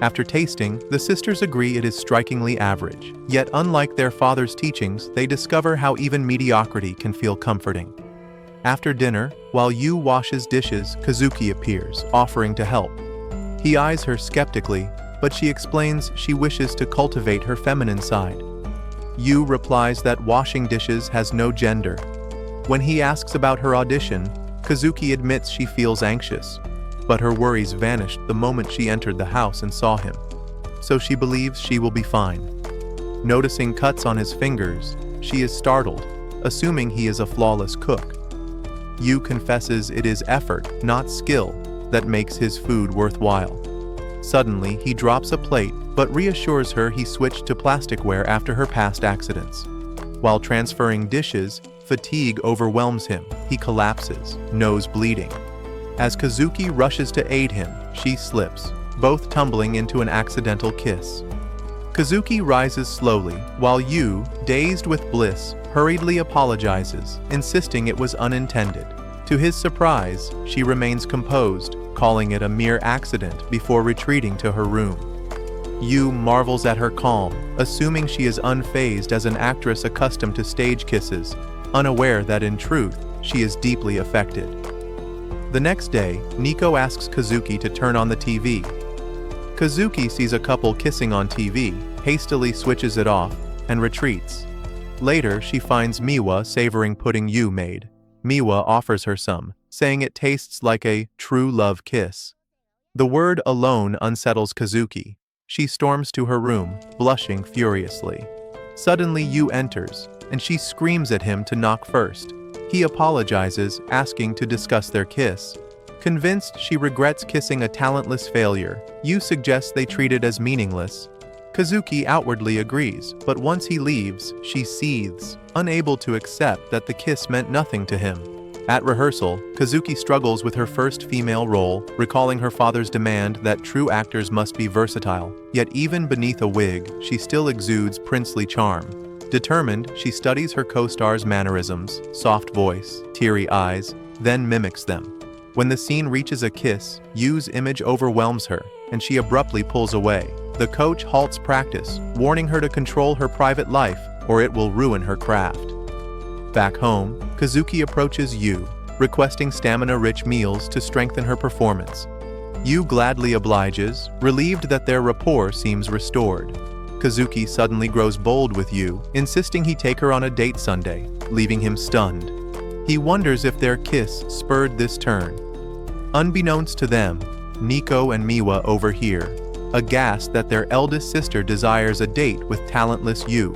After tasting, the sisters agree it is strikingly average. Yet, unlike their father's teachings, they discover how even mediocrity can feel comforting. After dinner, while Yu washes dishes, Kazuki appears, offering to help. He eyes her skeptically, but she explains she wishes to cultivate her feminine side. Yu replies that washing dishes has no gender. When he asks about her audition, Kazuki admits she feels anxious, but her worries vanished the moment she entered the house and saw him, so she believes she will be fine. Noticing cuts on his fingers, she is startled, assuming he is a flawless cook. Yu confesses it is effort, not skill, that makes his food worthwhile. Suddenly, he drops a plate, but reassures her he switched to plasticware after her past accidents. While transferring dishes, fatigue overwhelms him. He collapses, nose bleeding. As Kazuki rushes to aid him, she slips, both tumbling into an accidental kiss. Kazuki rises slowly, while Yu, dazed with bliss, hurriedly apologizes, insisting it was unintended. To his surprise, she remains composed, calling it a mere accident before retreating to her room. Yu marvels at her calm, assuming she is unfazed as an actress accustomed to stage kisses, unaware that in truth, she is deeply affected. The next day, Nico asks Kazuki to turn on the TV. Kazuki sees a couple kissing on TV, hastily switches it off, and retreats. Later, she finds Miwa savoring pudding Yu made. Miwa offers her some, saying it tastes like a true love kiss. The word alone unsettles Kazuki. She storms to her room, blushing furiously. Suddenly Yu enters, and she screams at him to knock first. He apologizes, asking to discuss their kiss. Convinced she regrets kissing a talentless failure, Yu suggests they treat it as meaningless. Kazuki outwardly agrees, but once he leaves, she seethes, unable to accept that the kiss meant nothing to him. At rehearsal, Kazuki struggles with her first female role, recalling her father's demand that true actors must be versatile. Yet even beneath a wig, she still exudes princely charm. Determined, she studies her co-star's mannerisms, soft voice, teary eyes, then mimics them. When the scene reaches a kiss, Yu's image overwhelms her, and she abruptly pulls away. The coach halts practice, warning her to control her private life, or it will ruin her craft. Back home, Kazuki approaches Yu, requesting stamina-rich meals to strengthen her performance. Yu gladly obliges, relieved that their rapport seems restored. Kazuki suddenly grows bold with Yu, insisting he take her on a date Sunday, leaving him stunned. He wonders if their kiss spurred this turn. Unbeknownst to them, Nico and Miwa overhear, aghast that their eldest sister desires a date with talentless Yu.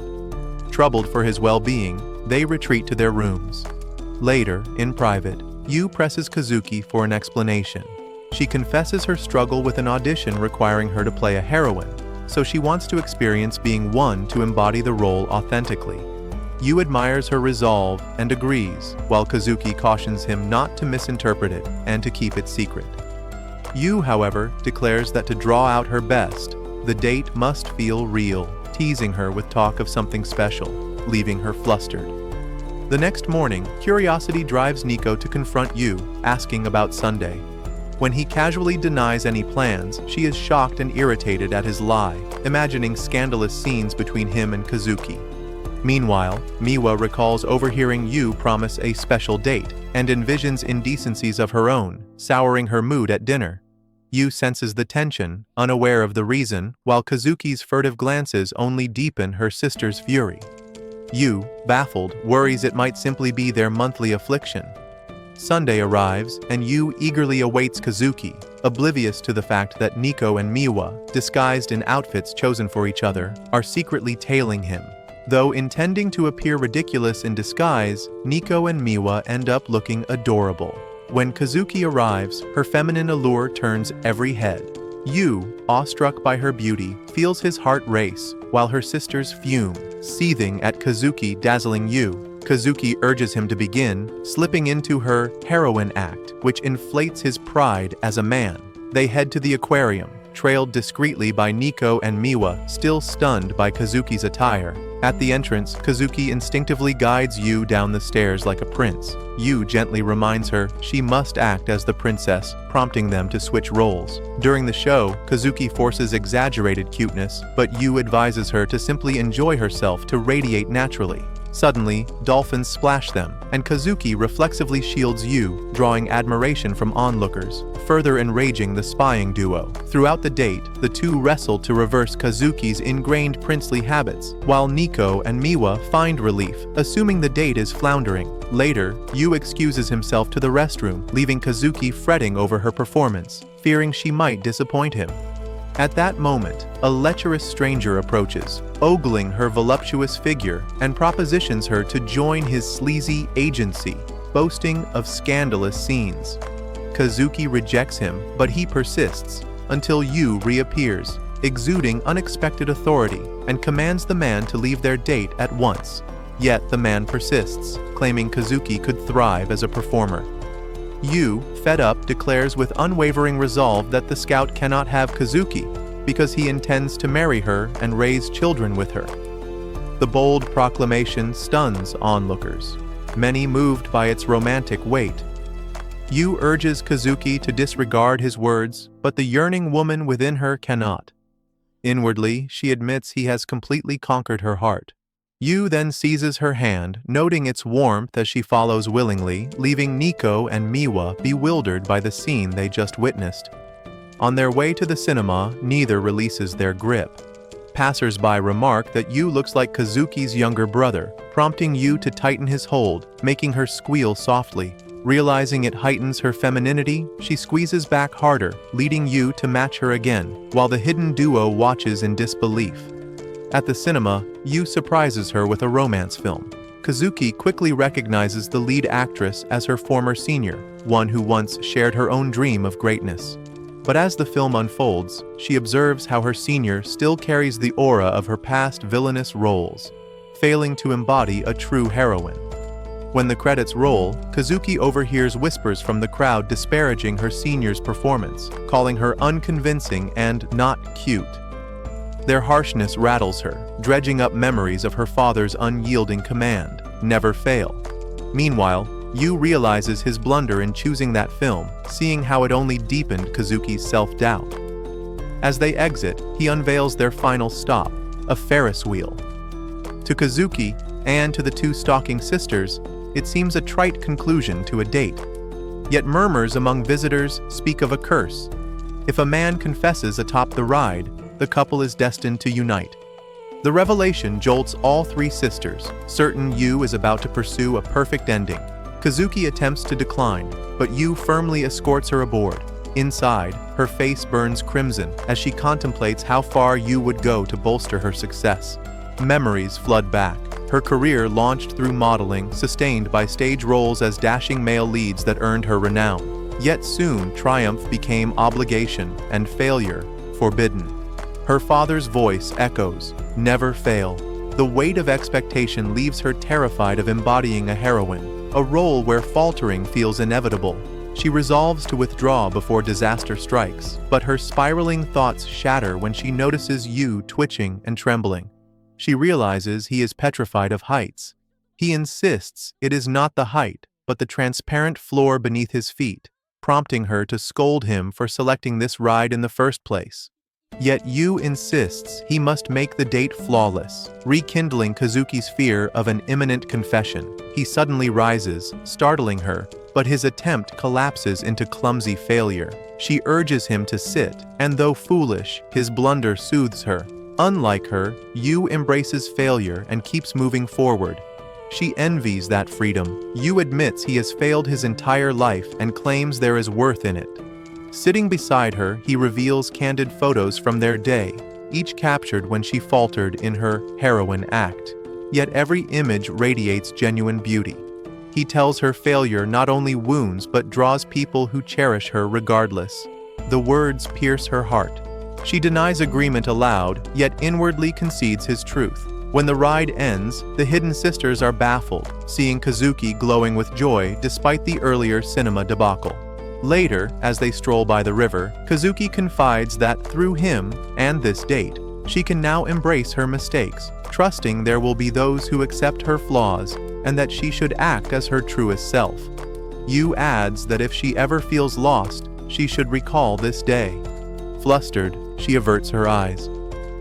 Troubled for his well-being, they retreat to their rooms. Later, in private, Yu presses Kazuki for an explanation. She confesses her struggle with an audition requiring her to play a heroine, so she wants to experience being one to embody the role authentically. Yu admires her resolve and agrees, while Kazuki cautions him not to misinterpret it and to keep it secret. Yu, however, declares that to draw out her best, the date must feel real, teasing her with talk of something special, leaving her flustered. The next morning, curiosity drives Nico to confront Yu, asking about Sunday. When he casually denies any plans, she is shocked and irritated at his lie, imagining scandalous scenes between him and Kazuki. Meanwhile, Miwa recalls overhearing Yu promise a special date, and envisions indecencies of her own, souring her mood at dinner. Yu senses the tension, unaware of the reason, while Kazuki's furtive glances only deepen her sister's fury. Yu, baffled, worries it might simply be their monthly affliction. Sunday arrives, and Yu eagerly awaits Kazuki, oblivious to the fact that Nico and Miwa, disguised in outfits chosen for each other, are secretly tailing him. Though intending to appear ridiculous in disguise, Nico and Miwa end up looking adorable. When Kazuki arrives, her feminine allure turns every head. Yu, awestruck by her beauty, feels his heart race, while her sisters fume, seething at Kazuki dazzling Yu. Kazuki urges him to begin, slipping into her heroine act, which inflates his pride as a man. They head to the aquarium, trailed discreetly by Nico and Miwa, still stunned by Kazuki's attire. At the entrance, Kazuki instinctively guides Yu down the stairs like a prince. Yu gently reminds her she must act as the princess, prompting them to switch roles. During the show, Kazuki forces exaggerated cuteness, but Yu advises her to simply enjoy herself to radiate naturally. Suddenly, dolphins splash them, and Kazuki reflexively shields Yu, drawing admiration from onlookers, further enraging the spying duo. Throughout the date, the two wrestle to reverse Kazuki's ingrained princely habits, while Nico and Miwa find relief, assuming the date is floundering. Later, Yu excuses himself to the restroom, leaving Kazuki fretting over her performance, fearing she might disappoint him. At that moment, a lecherous stranger approaches, ogling her voluptuous figure and propositions her to join his sleazy agency, boasting of scandalous scenes. Kazuki rejects him, but he persists, until Yu reappears, exuding unexpected authority, and commands the man to leave their date at once. Yet the man persists, claiming Kazuki could thrive as a performer. Yu, fed up, declares with unwavering resolve that the scout cannot have Kazuki because he intends to marry her and raise children with her. The bold proclamation stuns onlookers, many moved by its romantic weight. Yu urges Kazuki to disregard his words, but the yearning woman within her cannot. Inwardly, she admits he has completely conquered her heart. Yu then seizes her hand, noting its warmth as she follows willingly, leaving Nico and Miwa bewildered by the scene they just witnessed. On their way to the cinema, neither releases their grip. Passers-by remark that Yu looks like Kazuki's younger brother, prompting Yu to tighten his hold, making her squeal softly. Realizing it heightens her femininity, she squeezes back harder, leading Yu to match her again, while the hidden duo watches in disbelief. At the cinema, Yu surprises her with a romance film. Kazuki quickly recognizes the lead actress as her former senior, one who once shared her own dream of greatness. But as the film unfolds, she observes how her senior still carries the aura of her past villainous roles, failing to embody a true heroine. When the credits roll, Kazuki overhears whispers from the crowd disparaging her senior's performance, calling her unconvincing and not cute. Their harshness rattles her, dredging up memories of her father's unyielding command, "Never fail." Meanwhile, Yu realizes his blunder in choosing that film, seeing how it only deepened Kazuki's self-doubt. As they exit, he unveils their final stop, a Ferris wheel. To Kazuki, and to the two stalking sisters, it seems a trite conclusion to a date. Yet murmurs among visitors speak of a curse. If a man confesses atop the ride, the couple is destined to unite. The revelation jolts all three sisters, certain Yu is about to pursue a perfect ending. Kazuki attempts to decline, but Yu firmly escorts her aboard. Inside, her face burns crimson as she contemplates how far Yu would go to bolster her success. Memories flood back. Her career launched through modeling, sustained by stage roles as dashing male leads that earned her renown. Yet soon, triumph became obligation and failure forbidden. Her father's voice echoes, "Never fail." The weight of expectation leaves her terrified of embodying a heroine, a role where faltering feels inevitable. She resolves to withdraw before disaster strikes, but her spiraling thoughts shatter when she notices Yu twitching and trembling. She realizes he is petrified of heights. He insists it is not the height, but the transparent floor beneath his feet, prompting her to scold him for selecting this ride in the first place. Yet Yu insists he must make the date flawless, rekindling Kazuki's fear of an imminent confession. He suddenly rises, startling her, but his attempt collapses into clumsy failure. She urges him to sit, and though foolish, his blunder soothes her. Unlike her, Yu embraces failure and keeps moving forward. She envies that freedom. Yu admits he has failed his entire life and claims there is worth in it. Sitting beside her, he reveals candid photos from their day, each captured when she faltered in her heroine act. Yet every image radiates genuine beauty. He tells her failure not only wounds but draws people who cherish her regardless. The words pierce her heart. She denies agreement aloud, yet inwardly concedes his truth. When the ride ends, the hidden sisters are baffled, seeing Kazuki glowing with joy despite the earlier cinema debacle. Later, as they stroll by the river, Kazuki confides that through him, and this date, she can now embrace her mistakes, trusting there will be those who accept her flaws, and that she should act as her truest self. Yu adds that if she ever feels lost, she should recall this day. Flustered, she averts her eyes.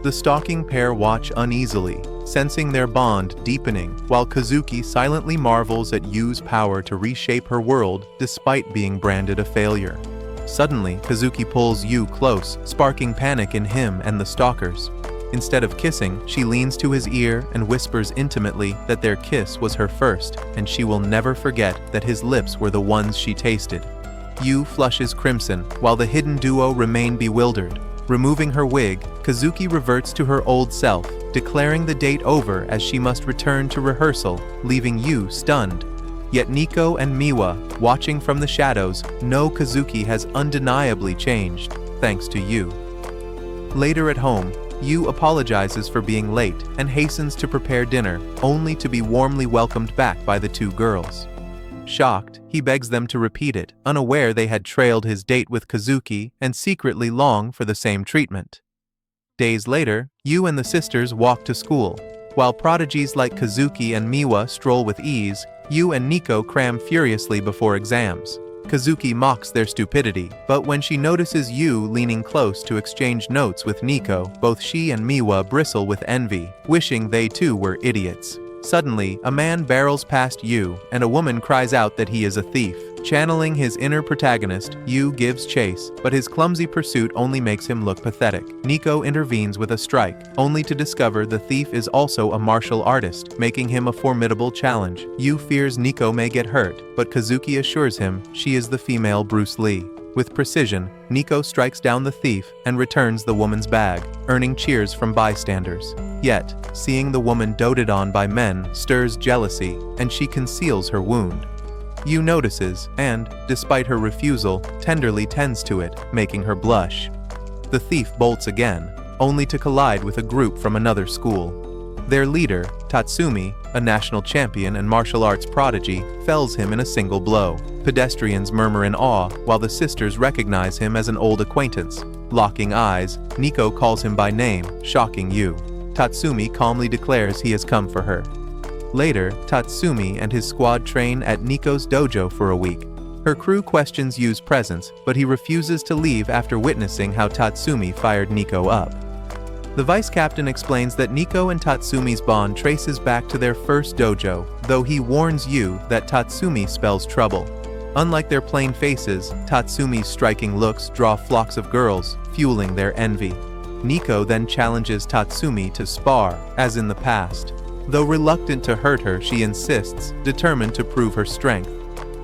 The stalking pair watch uneasily, sensing their bond deepening, while Kazuki silently marvels at Yu's power to reshape her world despite being branded a failure. Suddenly, Kazuki pulls Yu close, sparking panic in him and the stalkers. Instead of kissing, she leans to his ear and whispers intimately that their kiss was her first, and she will never forget that his lips were the ones she tasted. Yu flushes crimson, while the hidden duo remain bewildered. Removing her wig, Kazuki reverts to her old self, declaring the date over as she must return to rehearsal, leaving Yu stunned. Yet Nico and Miwa, watching from the shadows, know Kazuki has undeniably changed, thanks to Yu. Later at home, Yu apologizes for being late and hastens to prepare dinner, only to be warmly welcomed back by the two girls. Shocked, he begs them to repeat it, unaware they had trailed his date with Kazuki and secretly long for the same treatment. Days later, Yu and the sisters walk to school. While prodigies like Kazuki and Miwa stroll with ease, Yu and Nico cram furiously before exams. Kazuki mocks their stupidity, but when she notices Yu leaning close to exchange notes with Nico, both she and Miwa bristle with envy, wishing they too were idiots. Suddenly, a man barrels past Yu, and a woman cries out that he is a thief. Channeling his inner protagonist, Yu gives chase, but his clumsy pursuit only makes him look pathetic. Nico intervenes with a strike, only to discover the thief is also a martial artist, making him a formidable challenge. Yu fears Nico may get hurt, but Kazuki assures him she is the female Bruce Lee. With precision, Nico strikes down the thief and returns the woman's bag, earning cheers from bystanders. Yet, seeing the woman doted on by men stirs jealousy, and she conceals her wound. Yu notices and, despite her refusal, tenderly tends to it, making her blush. The thief bolts again, only to collide with a group from another school. Their leader, Tatsumi, a national champion and martial arts prodigy, fells him in a single blow. Pedestrians murmur in awe, while the sisters recognize him as an old acquaintance. Locking eyes, Nico calls him by name, shocking Yu. Tatsumi calmly declares he has come for her. Later, Tatsumi and his squad train at Nico's dojo for a week. Her crew questions Yu's presence, but he refuses to leave after witnessing how Tatsumi fired Nico up. The vice captain explains that Nico and Tatsumi's bond traces back to their first dojo, though he warns Yu that Tatsumi spells trouble. Unlike their plain faces, Tatsumi's striking looks draw flocks of girls, fueling their envy. Nico then challenges Tatsumi to spar, as in the past. Though reluctant to hurt her, she insists, determined to prove her strength.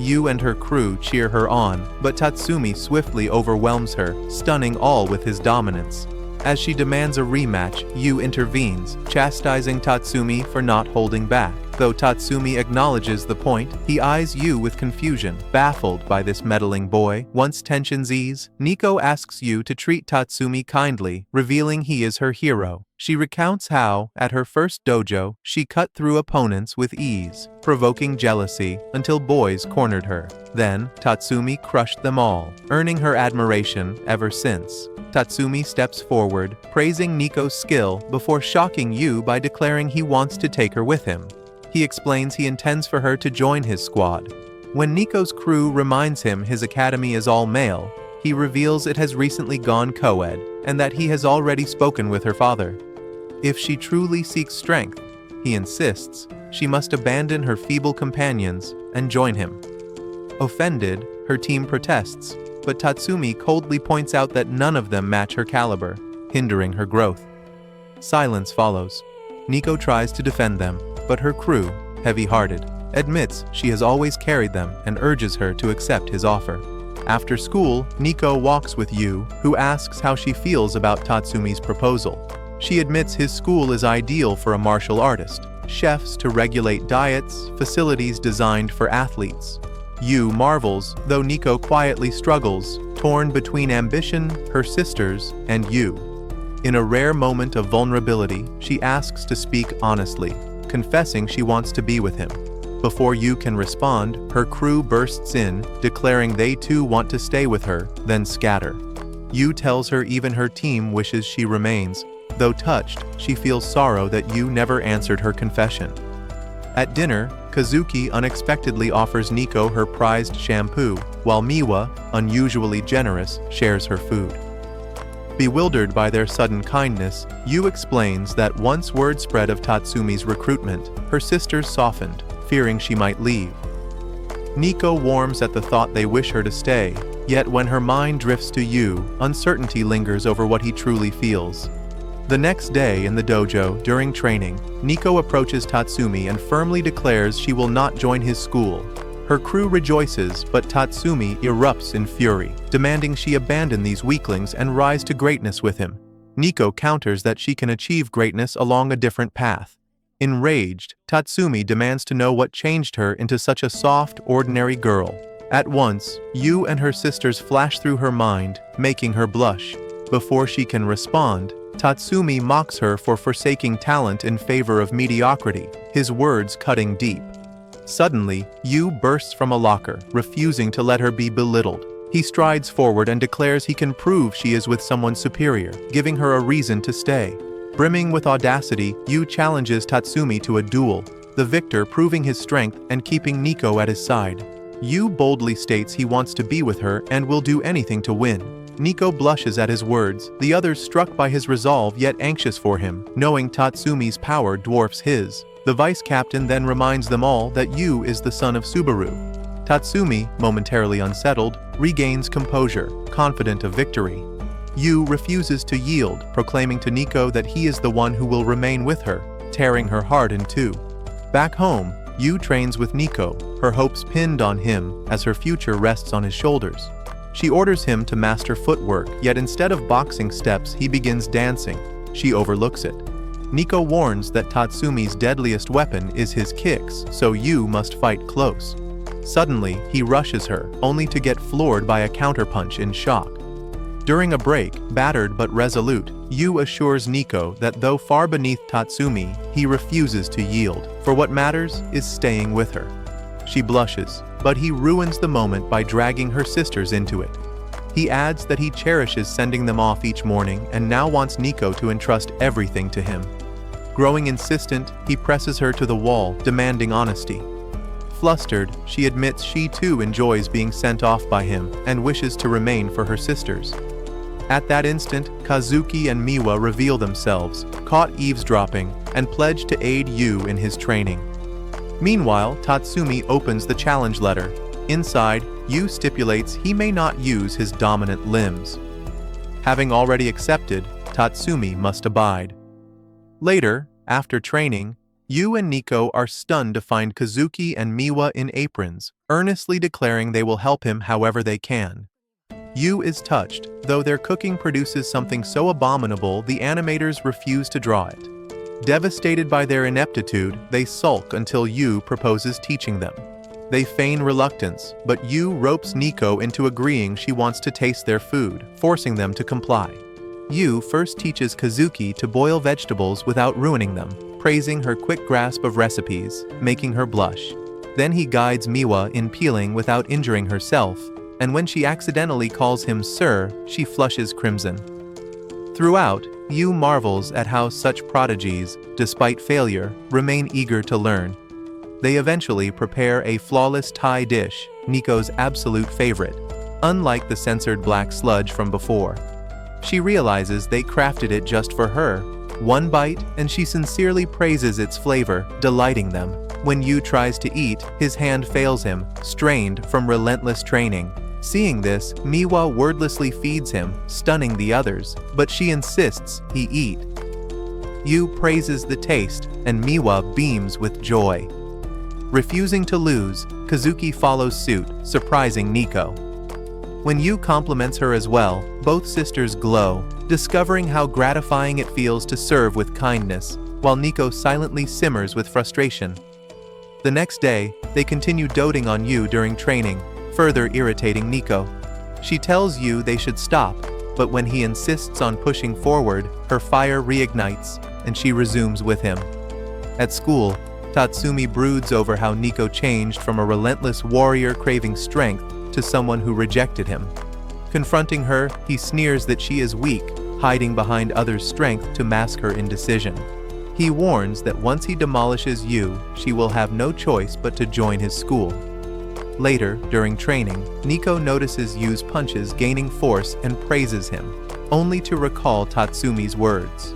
Yu and her crew cheer her on, but Tatsumi swiftly overwhelms her, stunning all with his dominance. As she demands a rematch, Yu intervenes, chastising Tatsumi for not holding back. Though Tatsumi acknowledges the point, he eyes Yu with confusion, baffled by this meddling boy. Once tensions ease, Nico asks Yu to treat Tatsumi kindly, revealing he is her hero. She recounts how, at her first dojo, she cut through opponents with ease, provoking jealousy until boys cornered her. Then, Tatsumi crushed them all, earning her admiration ever since. Tatsumi steps forward, praising Nico's skill before shocking Yu by declaring he wants to take her with him. He explains he intends for her to join his squad. When Nico's crew reminds him his academy is all male, he reveals it has recently gone co-ed and that he has already spoken with her father. If she truly seeks strength, he insists, she must abandon her feeble companions and join him. Offended, her team protests, but Tatsumi coldly points out that none of them match her caliber, hindering her growth. Silence follows. Nico tries to defend them, but her crew, heavy-hearted, admits she has always carried them and urges her to accept his offer. After school, Nico walks with Yu, who asks how she feels about Tatsumi's proposal. She admits his school is ideal for a martial artist, chefs to regulate diets, facilities designed for athletes. Yu marvels, though Nico quietly struggles, torn between ambition, her sisters, and Yu. In a rare moment of vulnerability, she asks to speak honestly, confessing she wants to be with him. Before Yu can respond, her crew bursts in, declaring they too want to stay with her, then scatter. Yu tells her even her team wishes she remains. Though touched, she feels sorrow that Yu never answered her confession. At dinner, Kazuki unexpectedly offers Nico her prized shampoo, while Miwa, unusually generous, shares her food. Bewildered by their sudden kindness, Yu explains that once word spread of Tatsumi's recruitment, her sisters softened, fearing she might leave. Nico warms at the thought they wish her to stay, yet when her mind drifts to Yu, uncertainty lingers over what he truly feels. The next day in the dojo, during training, Nico approaches Tatsumi and firmly declares she will not join his school. Her crew rejoices, but Tatsumi erupts in fury, demanding she abandon these weaklings and rise to greatness with him. Nico counters that she can achieve greatness along a different path. Enraged, Tatsumi demands to know what changed her into such a soft, ordinary girl. At once, Yu and her sisters flash through her mind, making her blush. Before she can respond, Tatsumi mocks her for forsaking talent in favor of mediocrity, his words cutting deep. Suddenly, Yu bursts from a locker, refusing to let her be belittled. He strides forward and declares he can prove she is with someone superior, giving her a reason to stay. Brimming with audacity, Yu challenges Tatsumi to a duel, the victor proving his strength and keeping Nico at his side. Yu boldly states he wants to be with her and will do anything to win. Nico blushes at his words, the others struck by his resolve yet anxious for him, knowing Tatsumi's power dwarfs his. The vice captain then reminds them all that Yu is the son of Subaru. Tatsumi, momentarily unsettled, regains composure, confident of victory. Yu refuses to yield, proclaiming to Nico that he is the one who will remain with her, tearing her heart in two. Back home, Yu trains with Nico, her hopes pinned on him as her future rests on his shoulders. She orders him to master footwork, yet instead of boxing steps, he begins dancing. She overlooks it. Nico warns that Tatsumi's deadliest weapon is his kicks, so Yu must fight close. Suddenly, he rushes her, only to get floored by a counterpunch in shock. During a break, battered but resolute, Yu assures Nico that though far beneath Tatsumi, he refuses to yield, for what matters is staying with her. She blushes, but he ruins the moment by dragging her sisters into it. He adds that he cherishes sending them off each morning and now wants Nico to entrust everything to him. Growing insistent, he presses her to the wall, demanding honesty. Flustered, she admits she too enjoys being sent off by him and wishes to remain for her sisters. At that instant, Kazuki and Miwa reveal themselves, caught eavesdropping, and pledge to aid Yu in his training. Meanwhile, Tatsumi opens the challenge letter. Inside, Yu stipulates he may not use his dominant limbs. Having already accepted, Tatsumi must abide. Later, after training, Yu and Nico are stunned to find Kazuki and Miwa in aprons, earnestly declaring they will help him however they can. Yu is touched, though their cooking produces something so abominable the animators refuse to draw it. Devastated by their ineptitude, they sulk until Yu proposes teaching them. They feign reluctance, but Yu ropes Nico into agreeing she wants to taste their food, forcing them to comply. Yu first teaches Kazuki to boil vegetables without ruining them, praising her quick grasp of recipes, making her blush. Then he guides Miwa in peeling without injuring herself, and when she accidentally calls him Sir, she flushes crimson. Throughout, Yu marvels at how such prodigies, despite failure, remain eager to learn. They eventually prepare a flawless Thai dish, Nico's absolute favorite, unlike the censored black sludge from before. She realizes they crafted it just for her. One bite, and she sincerely praises its flavor, delighting them. When Yu tries to eat, his hand fails him, strained from relentless training. Seeing this, Miwa wordlessly feeds him, stunning the others, but she insists he eat. Yu praises the taste, and Miwa beams with joy. Refusing to lose, Kazuki follows suit, surprising Nico. When Yu compliments her as well, both sisters glow, discovering how gratifying it feels to serve with kindness, while Nico silently simmers with frustration. The next day, they continue doting on Yu during training, further irritating Nico. She tells Yu they should stop, but when he insists on pushing forward, her fire reignites, and she resumes with him. At school, Tatsumi broods over how Nico changed from a relentless warrior craving strength to someone who rejected him. Confronting her, he sneers that she is weak, hiding behind others' strength to mask her indecision. He warns that once he demolishes Yu, she will have no choice but to join his school. Later, during training, Nico notices Yu's punches gaining force and praises him, only to recall Tatsumi's words.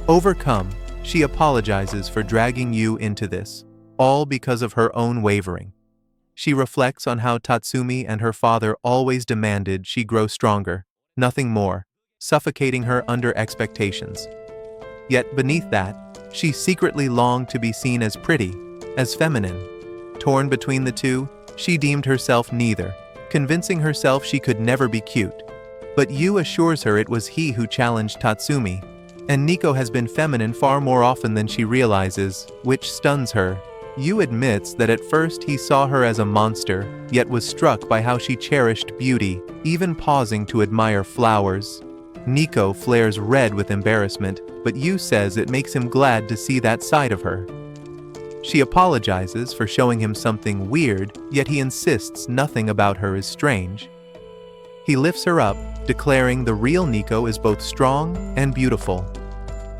Overcome, she apologizes for dragging Yu into this, all because of her own wavering. She reflects on how Tatsumi and her father always demanded she grow stronger, nothing more, suffocating her under expectations. Yet beneath that, she secretly longed to be seen as pretty, as feminine. Torn between the two, she deemed herself neither, convincing herself she could never be cute. But Yu assures her it was he who challenged Tatsumi, and Nico has been feminine far more often than she realizes, which stuns her. Yu admits that at first he saw her as a monster, yet was struck by how she cherished beauty, even pausing to admire flowers. Nico flares red with embarrassment, but Yu says it makes him glad to see that side of her. She apologizes for showing him something weird, yet he insists nothing about her is strange. He lifts her up, declaring the real Nico is both strong and beautiful.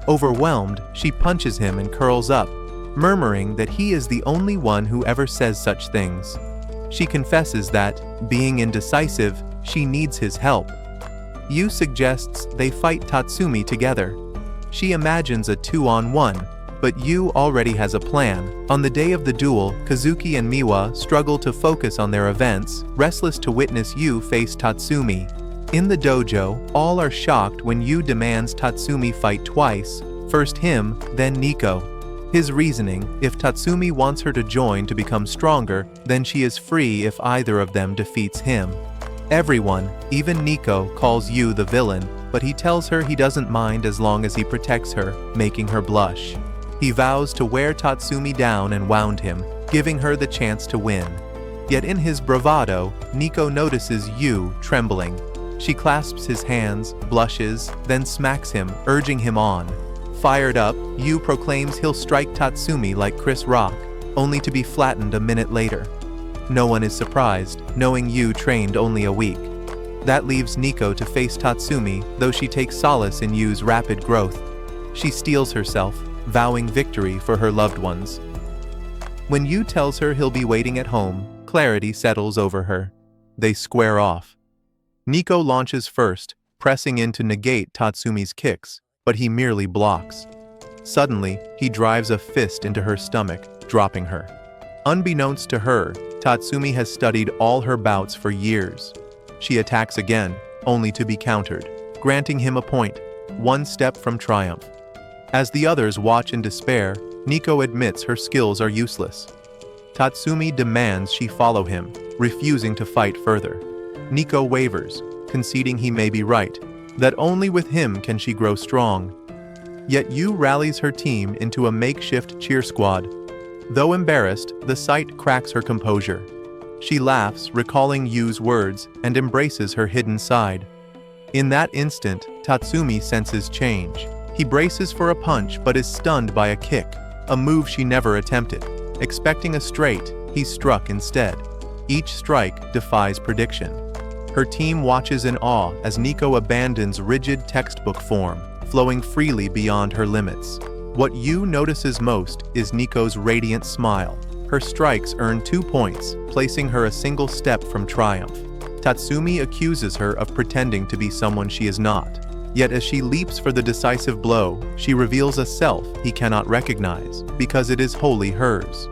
Overwhelmed, she punches him and curls up, murmuring that he is the only one who ever says such things. She confesses that, being indecisive, she needs his help. Yu suggests they fight Tatsumi together. She imagines a 2-on-1, but Yu already has a plan. On the day of the duel, Kazuki and Miwa struggle to focus on their events, restless to witness Yu face Tatsumi. In the dojo, all are shocked when Yu demands Tatsumi fight twice, first him, then Nico. His reasoning, if Tatsumi wants her to join to become stronger, then she is free if either of them defeats him. Everyone, even Nico, calls Yu the villain, but he tells her he doesn't mind as long as he protects her, making her blush. He vows to wear Tatsumi down and wound him, giving her the chance to win. Yet in his bravado, Nico notices Yu trembling. She clasps his hands, blushes, then smacks him, urging him on. Fired up, Yu proclaims he'll strike Tatsumi like Chris Rock, only to be flattened a minute later. No one is surprised, knowing Yu trained only a week. That leaves Nico to face Tatsumi, though she takes solace in Yu's rapid growth. She steels herself, vowing victory for her loved ones. When Yu tells her he'll be waiting at home, clarity settles over her. They square off. Nico launches first, pressing in to negate Tatsumi's kicks, but he merely blocks. Suddenly, he drives a fist into her stomach, dropping her. Unbeknownst to her, Tatsumi has studied all her bouts for years. She attacks again, only to be countered, granting him a point, one step from triumph. As the others watch in despair, Nico admits her skills are useless. Tatsumi demands she follow him, refusing to fight further. Nico wavers, conceding he may be right, that only with him can she grow strong. Yet Yu rallies her team into a makeshift cheer squad. Though embarrassed, the sight cracks her composure. She laughs, recalling Yu's words, and embraces her hidden side. In that instant, Tatsumi senses change. He braces for a punch but is stunned by a kick, a move she never attempted. Expecting a straight, he struck instead. Each strike defies prediction. Her team watches in awe as Nico abandons rigid textbook form, flowing freely beyond her limits. What Yu notices most is Nico's radiant smile. Her strikes earn 2 points, placing her a single step from triumph. Tatsumi accuses her of pretending to be someone she is not. Yet as she leaps for the decisive blow, she reveals a self he cannot recognize, because it is wholly hers.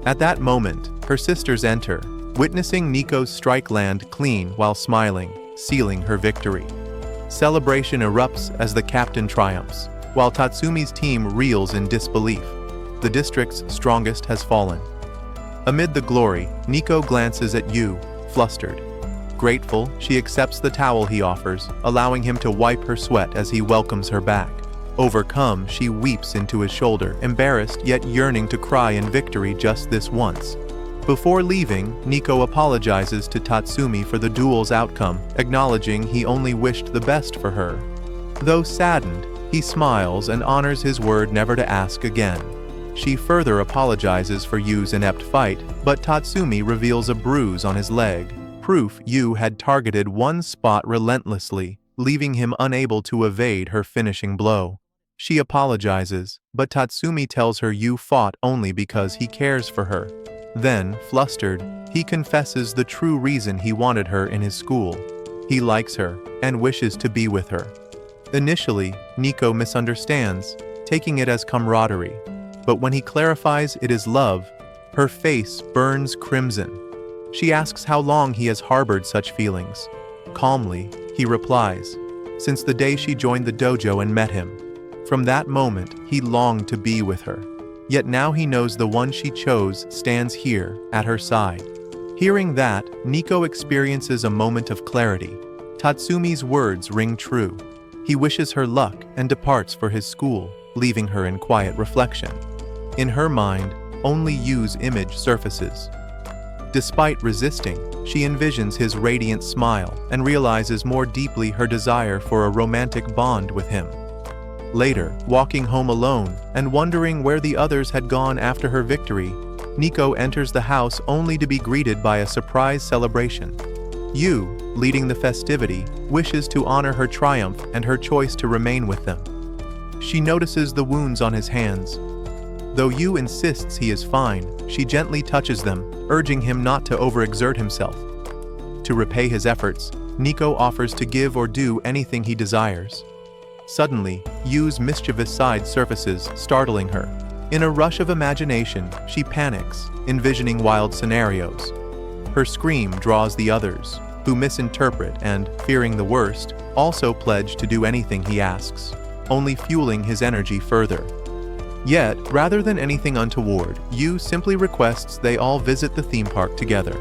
At that moment, her sisters enter, witnessing Nico's strike land clean while smiling, sealing her victory. Celebration erupts as the captain triumphs, while Tatsumi's team reels in disbelief. The district's strongest has fallen. Amid the glory, Nico glances at Yu, flustered. Grateful, she accepts the towel he offers, allowing him to wipe her sweat as he welcomes her back. Overcome, she weeps into his shoulder, embarrassed yet yearning to cry in victory just this once. Before leaving, Nico apologizes to Tatsumi for the duel's outcome, acknowledging he only wished the best for her. Though saddened, he smiles and honors his word never to ask again. She further apologizes for Yu's inept fight, but Tatsumi reveals a bruise on his leg, proof Yu had targeted one spot relentlessly, leaving him unable to evade her finishing blow. She apologizes, but Tatsumi tells her Yu fought only because he cares for her. Then, flustered, he confesses the true reason he wanted her in his school. He likes her, and wishes to be with her. Initially, Nico misunderstands, taking it as camaraderie. But when he clarifies it is love, her face burns crimson. She asks how long he has harbored such feelings. Calmly, he replies, since the day she joined the dojo and met him. From that moment, he longed to be with her. Yet now he knows the one she chose stands here, at her side. Hearing that, Nico experiences a moment of clarity. Tatsumi's words ring true. He wishes her luck and departs for his school, leaving her in quiet reflection. In her mind, only Yu's image surfaces. Despite resisting, she envisions his radiant smile and realizes more deeply her desire for a romantic bond with him. Later, walking home alone and wondering where the others had gone after her victory, Nico enters the house only to be greeted by a surprise celebration. Yu, leading the festivity, wishes to honor her triumph and her choice to remain with them. She notices the wounds on his hands. Though Yu insists he is fine, she gently touches them, urging him not to overexert himself. To repay his efforts, Nico offers to give or do anything he desires. Suddenly, Yu's mischievous side surfaces, startling her. In a rush of imagination, she panics, envisioning wild scenarios. Her scream draws the others, who misinterpret and, fearing the worst, also pledge to do anything he asks, only fueling his energy further. Yet, rather than anything untoward, Yu simply requests they all visit the theme park together.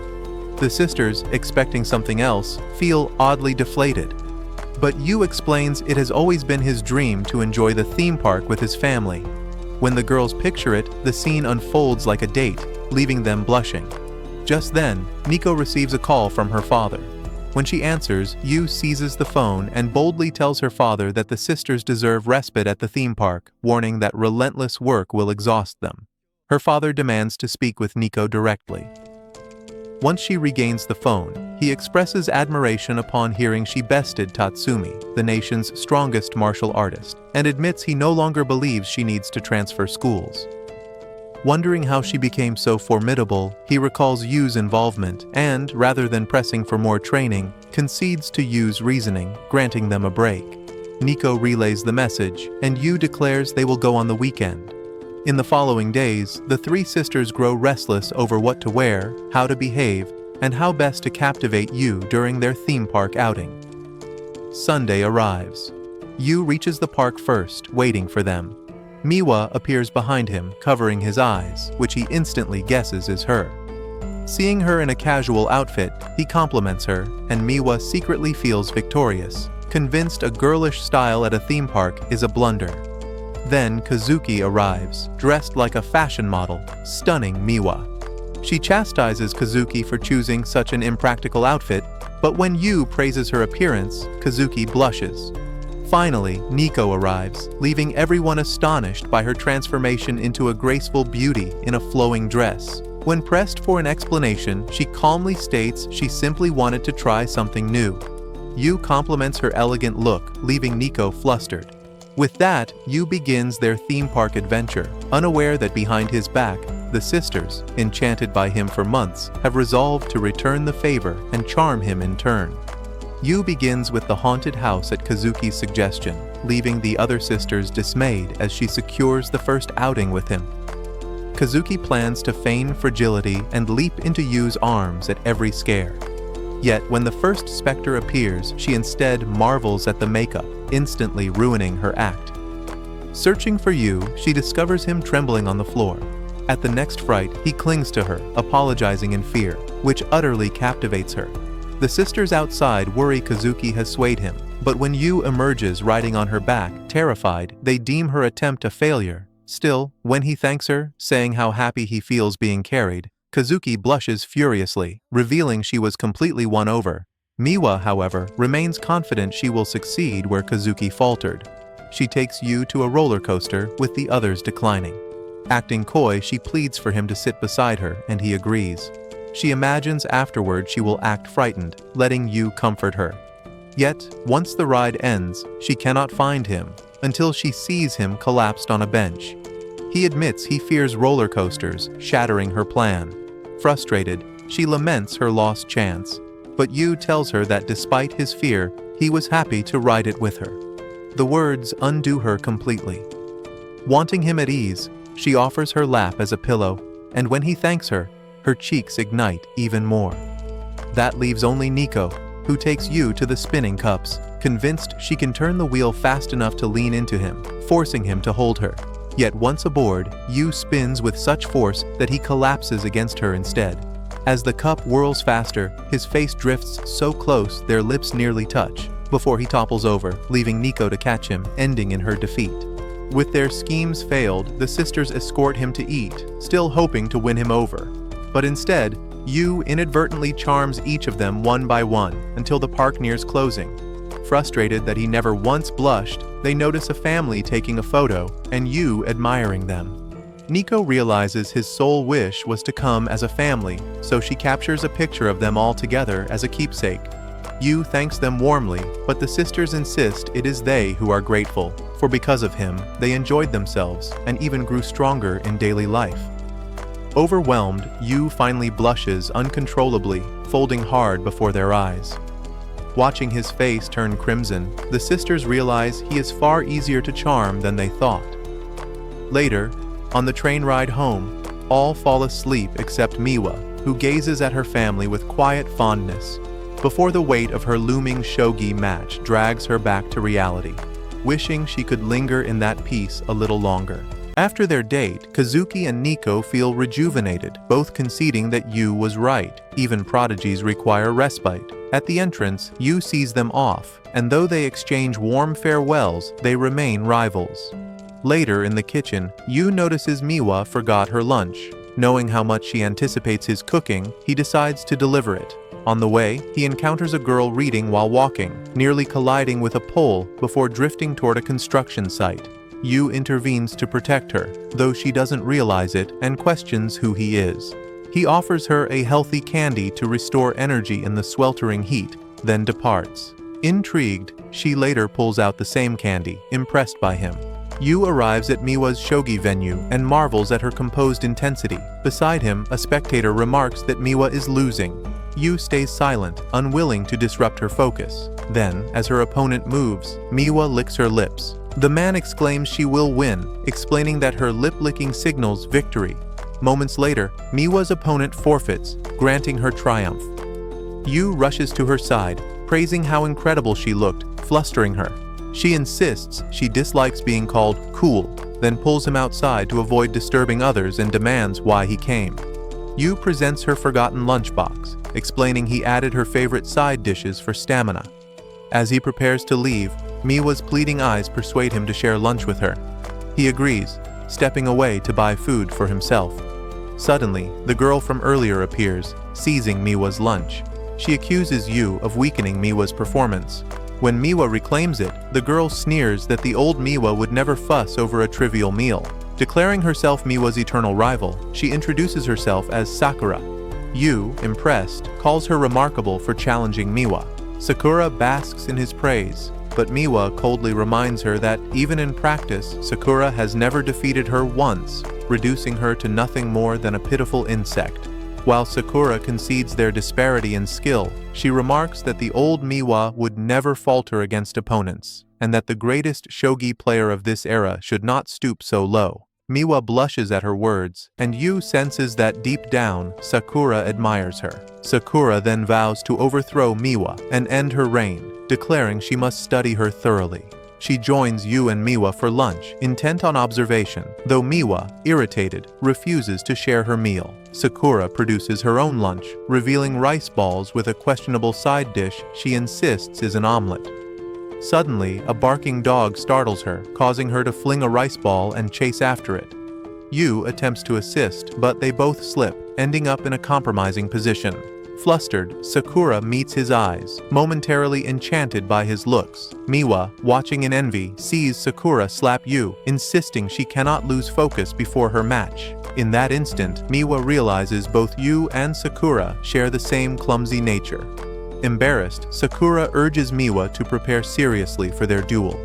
The sisters, expecting something else, feel oddly deflated. But Yu explains it has always been his dream to enjoy the theme park with his family. When the girls picture it, the scene unfolds like a date, leaving them blushing. Just then, Nico receives a call from her father. When she answers, Yu seizes the phone and boldly tells her father that the sisters deserve respite at the theme park, warning that relentless work will exhaust them. Her father demands to speak with Nico directly. Once she regains the phone, he expresses admiration upon hearing she bested Tatsumi, the nation's strongest martial artist, and admits he no longer believes she needs to transfer schools. Wondering how she became so formidable, he recalls Yu's involvement and, rather than pressing for more training, concedes to Yu's reasoning, granting them a break. Nico relays the message, and Yu declares they will go on the weekend. In the following days, the three sisters grow restless over what to wear, how to behave, and how best to captivate Yu during their theme park outing. Sunday arrives. Yu reaches the park first, waiting for them. Miwa appears behind him, covering his eyes, which he instantly guesses is her. Seeing her in a casual outfit, he compliments her, and Miwa secretly feels victorious, convinced a girlish style at a theme park is a blunder. Then Kazuki arrives, dressed like a fashion model, stunning Miwa. She chastises Kazuki for choosing such an impractical outfit, but when Yu praises her appearance, Kazuki blushes. Finally, Nico arrives, leaving everyone astonished by her transformation into a graceful beauty in a flowing dress. When pressed for an explanation, she calmly states she simply wanted to try something new. Yu compliments her elegant look, leaving Nico flustered. With that, Yu begins their theme park adventure, unaware that behind his back, the sisters, enchanted by him for months, have resolved to return the favor and charm him in turn. Yu begins with the haunted house at Kazuki's suggestion, leaving the other sisters dismayed as she secures the first outing with him. Kazuki plans to feign fragility and leap into Yu's arms at every scare. Yet when the first specter appears, she instead marvels at the makeup, instantly ruining her act. Searching for Yu, she discovers him trembling on the floor. At the next fright, he clings to her, apologizing in fear, which utterly captivates her. The sisters outside worry Kazuki has swayed him, but when Yu emerges riding on her back, terrified, they deem her attempt a failure. Still, when he thanks her, saying how happy he feels being carried, Kazuki blushes furiously, revealing she was completely won over. Miwa, however, remains confident she will succeed where Kazuki faltered. She takes Yu to a roller coaster, with the others declining. Acting coy, she pleads for him to sit beside her, and he agrees. She imagines afterward she will act frightened, letting Yu comfort her. Yet, once the ride ends, she cannot find him, until she sees him collapsed on a bench. He admits he fears roller coasters, shattering her plan. Frustrated, she laments her lost chance, but Yu tells her that despite his fear, he was happy to ride it with her. The words undo her completely. Wanting him at ease, she offers her lap as a pillow, and when he thanks her, her cheeks ignite even more. That leaves only Nico, who takes Yu to the spinning cups, convinced she can turn the wheel fast enough to lean into him, forcing him to hold her. Yet once aboard, Yu spins with such force that he collapses against her instead. As the cup whirls faster, his face drifts so close their lips nearly touch, before he topples over, leaving Nico to catch him, ending in her defeat. With their schemes failed, the sisters escort him to eat, still hoping to win him over. But instead, Yu inadvertently charms each of them one by one until the park nears closing. Frustrated that he never once blushed, they notice a family taking a photo and Yu admiring them. Nico realizes his sole wish was to come as a family, so she captures a picture of them all together as a keepsake. Yu thanks them warmly, but the sisters insist it is they who are grateful, for because of him, they enjoyed themselves and even grew stronger in daily life. Overwhelmed, Yu finally blushes uncontrollably, folding hard before their eyes. Watching his face turn crimson, the sisters realize he is far easier to charm than they thought. Later, on the train ride home, all fall asleep except Miwa, who gazes at her family with quiet fondness, before the weight of her looming shogi match drags her back to reality, wishing she could linger in that peace a little longer. After their date, Kazuki and Nico feel rejuvenated, both conceding that Yu was right. Even prodigies require respite. At the entrance, Yu sees them off, and though they exchange warm farewells, they remain rivals. Later in the kitchen, Yu notices Miwa forgot her lunch. Knowing how much she anticipates his cooking, he decides to deliver it. On the way, he encounters a girl reading while walking, nearly colliding with a pole before drifting toward a construction site. Yu intervenes to protect her, though she doesn't realize it and questions who he is. He offers her a healthy candy to restore energy in the sweltering heat, then departs. Intrigued, she later pulls out the same candy, impressed by him. Yu arrives at Miwa's shogi venue and marvels at her composed intensity. Beside him, a spectator remarks that Miwa is losing. Yu stays silent, unwilling to disrupt her focus. Then, as her opponent moves, Miwa licks her lips. The man exclaims she will win, explaining that her lip-licking signals victory. Moments later, Miwa's opponent forfeits, granting her triumph. Yu rushes to her side, praising how incredible she looked, flustering her. She insists she dislikes being called cool, then pulls him outside to avoid disturbing others and demands why he came. Yu presents her forgotten lunchbox, explaining he added her favorite side dishes for stamina. As he prepares to leave, Miwa's pleading eyes persuade him to share lunch with her. He agrees, stepping away to buy food for himself. Suddenly, the girl from earlier appears, seizing Miwa's lunch. She accuses Yu of weakening Miwa's performance. When Miwa reclaims it, the girl sneers that the old Miwa would never fuss over a trivial meal. Declaring herself Miwa's eternal rival, she introduces herself as Sakura. Yu, impressed, calls her remarkable for challenging Miwa. Sakura basks in his praise, but Miwa coldly reminds her that, even in practice, Sakura has never defeated her once, reducing her to nothing more than a pitiful insect. While Sakura concedes their disparity in skill, she remarks that the old Miwa would never falter against opponents, and that the greatest shogi player of this era should not stoop so low. Miwa blushes at her words, and Yu senses that deep down, Sakura admires her. Sakura then vows to overthrow Miwa and end her reign, declaring she must study her thoroughly. She joins Yu and Miwa for lunch, intent on observation, though Miwa, irritated, refuses to share her meal. Sakura produces her own lunch, revealing rice balls with a questionable side dish she insists is an omelet. Suddenly, a barking dog startles her, causing her to fling a rice ball and chase after it. Yu attempts to assist, but they both slip, ending up in a compromising position. Flustered, Sakura meets his eyes, momentarily enchanted by his looks. Miwa, watching in envy, sees Sakura slap Yu, insisting she cannot lose focus before her match. In that instant, Miwa realizes both Yu and Sakura share the same clumsy nature. Embarrassed, Sakura urges Miwa to prepare seriously for their duel.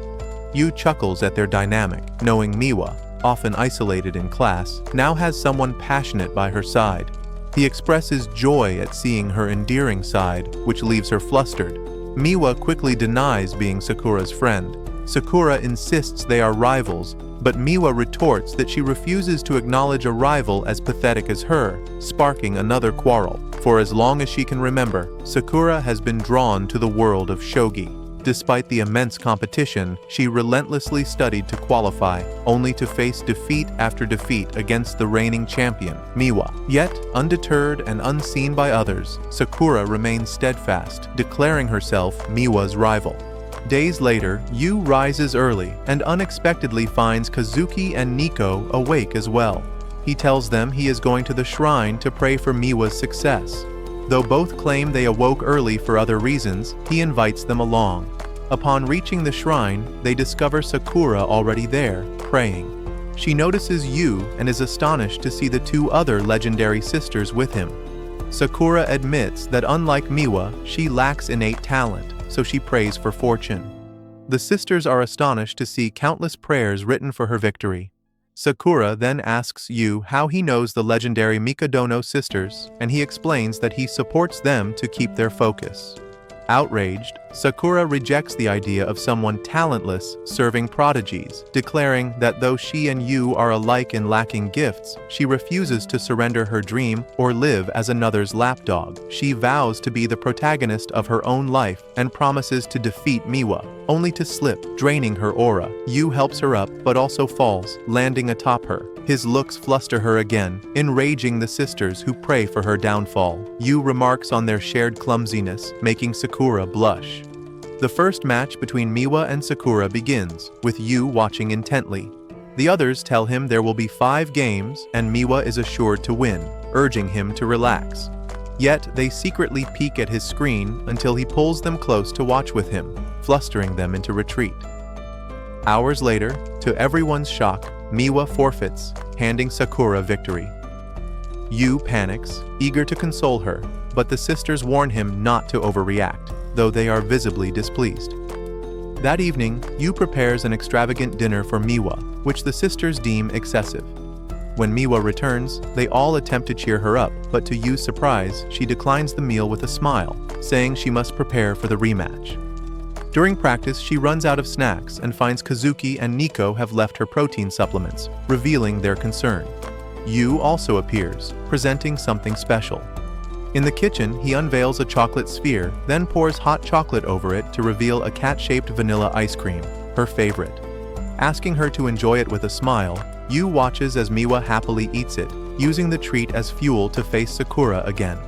Yu chuckles at their dynamic, knowing Miwa, often isolated in class, now has someone passionate by her side. He expresses joy at seeing her endearing side, which leaves her flustered. Miwa quickly denies being Sakura's friend. Sakura insists they are rivals, but Miwa retorts that she refuses to acknowledge a rival as pathetic as her, sparking another quarrel. For as long as she can remember, Sakura has been drawn to the world of shogi. Despite the immense competition, she relentlessly studied to qualify, only to face defeat after defeat against the reigning champion, Miwa. Yet, undeterred and unseen by others, Sakura remains steadfast, declaring herself Miwa's rival. Days later, Yu rises early and unexpectedly finds Kazuki and Nico awake as well. He tells them he is going to the shrine to pray for Miwa's success. Though both claim they awoke early for other reasons, he invites them along. Upon reaching the shrine, they discover Sakura already there, praying. She notices Yu and is astonished to see the two other legendary sisters with him. Sakura admits that unlike Miwa, she lacks innate talent, so she prays for fortune. The sisters are astonished to see countless prayers written for her victory. Sakura then asks Yu how he knows the legendary Mikadono sisters, and he explains that he supports them to keep their focus. Outraged, Sakura rejects the idea of someone talentless serving prodigies, declaring that though she and Yu are alike in lacking gifts, she refuses to surrender her dream or live as another's lapdog. She vows to be the protagonist of her own life and promises to defeat Miwa, only to slip, draining her aura. Yu helps her up but also falls, landing atop her. His looks fluster her again, enraging the sisters who pray for her downfall. Yu remarks on their shared clumsiness, making Sakura blush. The first match between Miwa and Sakura begins, with Yu watching intently. The others tell him there will be 5 games and Miwa is assured to win, urging him to relax. Yet they secretly peek at his screen until he pulls them close to watch with him, flustering them into retreat. Hours later, to everyone's shock, Miwa forfeits, handing Sakura victory. Yu panics, eager to console her, but the sisters warn him not to overreact, though they are visibly displeased. That evening, Yu prepares an extravagant dinner for Miwa, which the sisters deem excessive. When Miwa returns, they all attempt to cheer her up, but to Yu's surprise, she declines the meal with a smile, saying she must prepare for the rematch. During practice, she runs out of snacks and finds Kazuki and Nico have left her protein supplements, revealing their concern. Yu also appears, presenting something special. In the kitchen, he unveils a chocolate sphere, then pours hot chocolate over it to reveal a cat-shaped vanilla ice cream, her favorite. Asking her to enjoy it with a smile, Yu watches as Miwa happily eats it, using the treat as fuel to face Sakura again.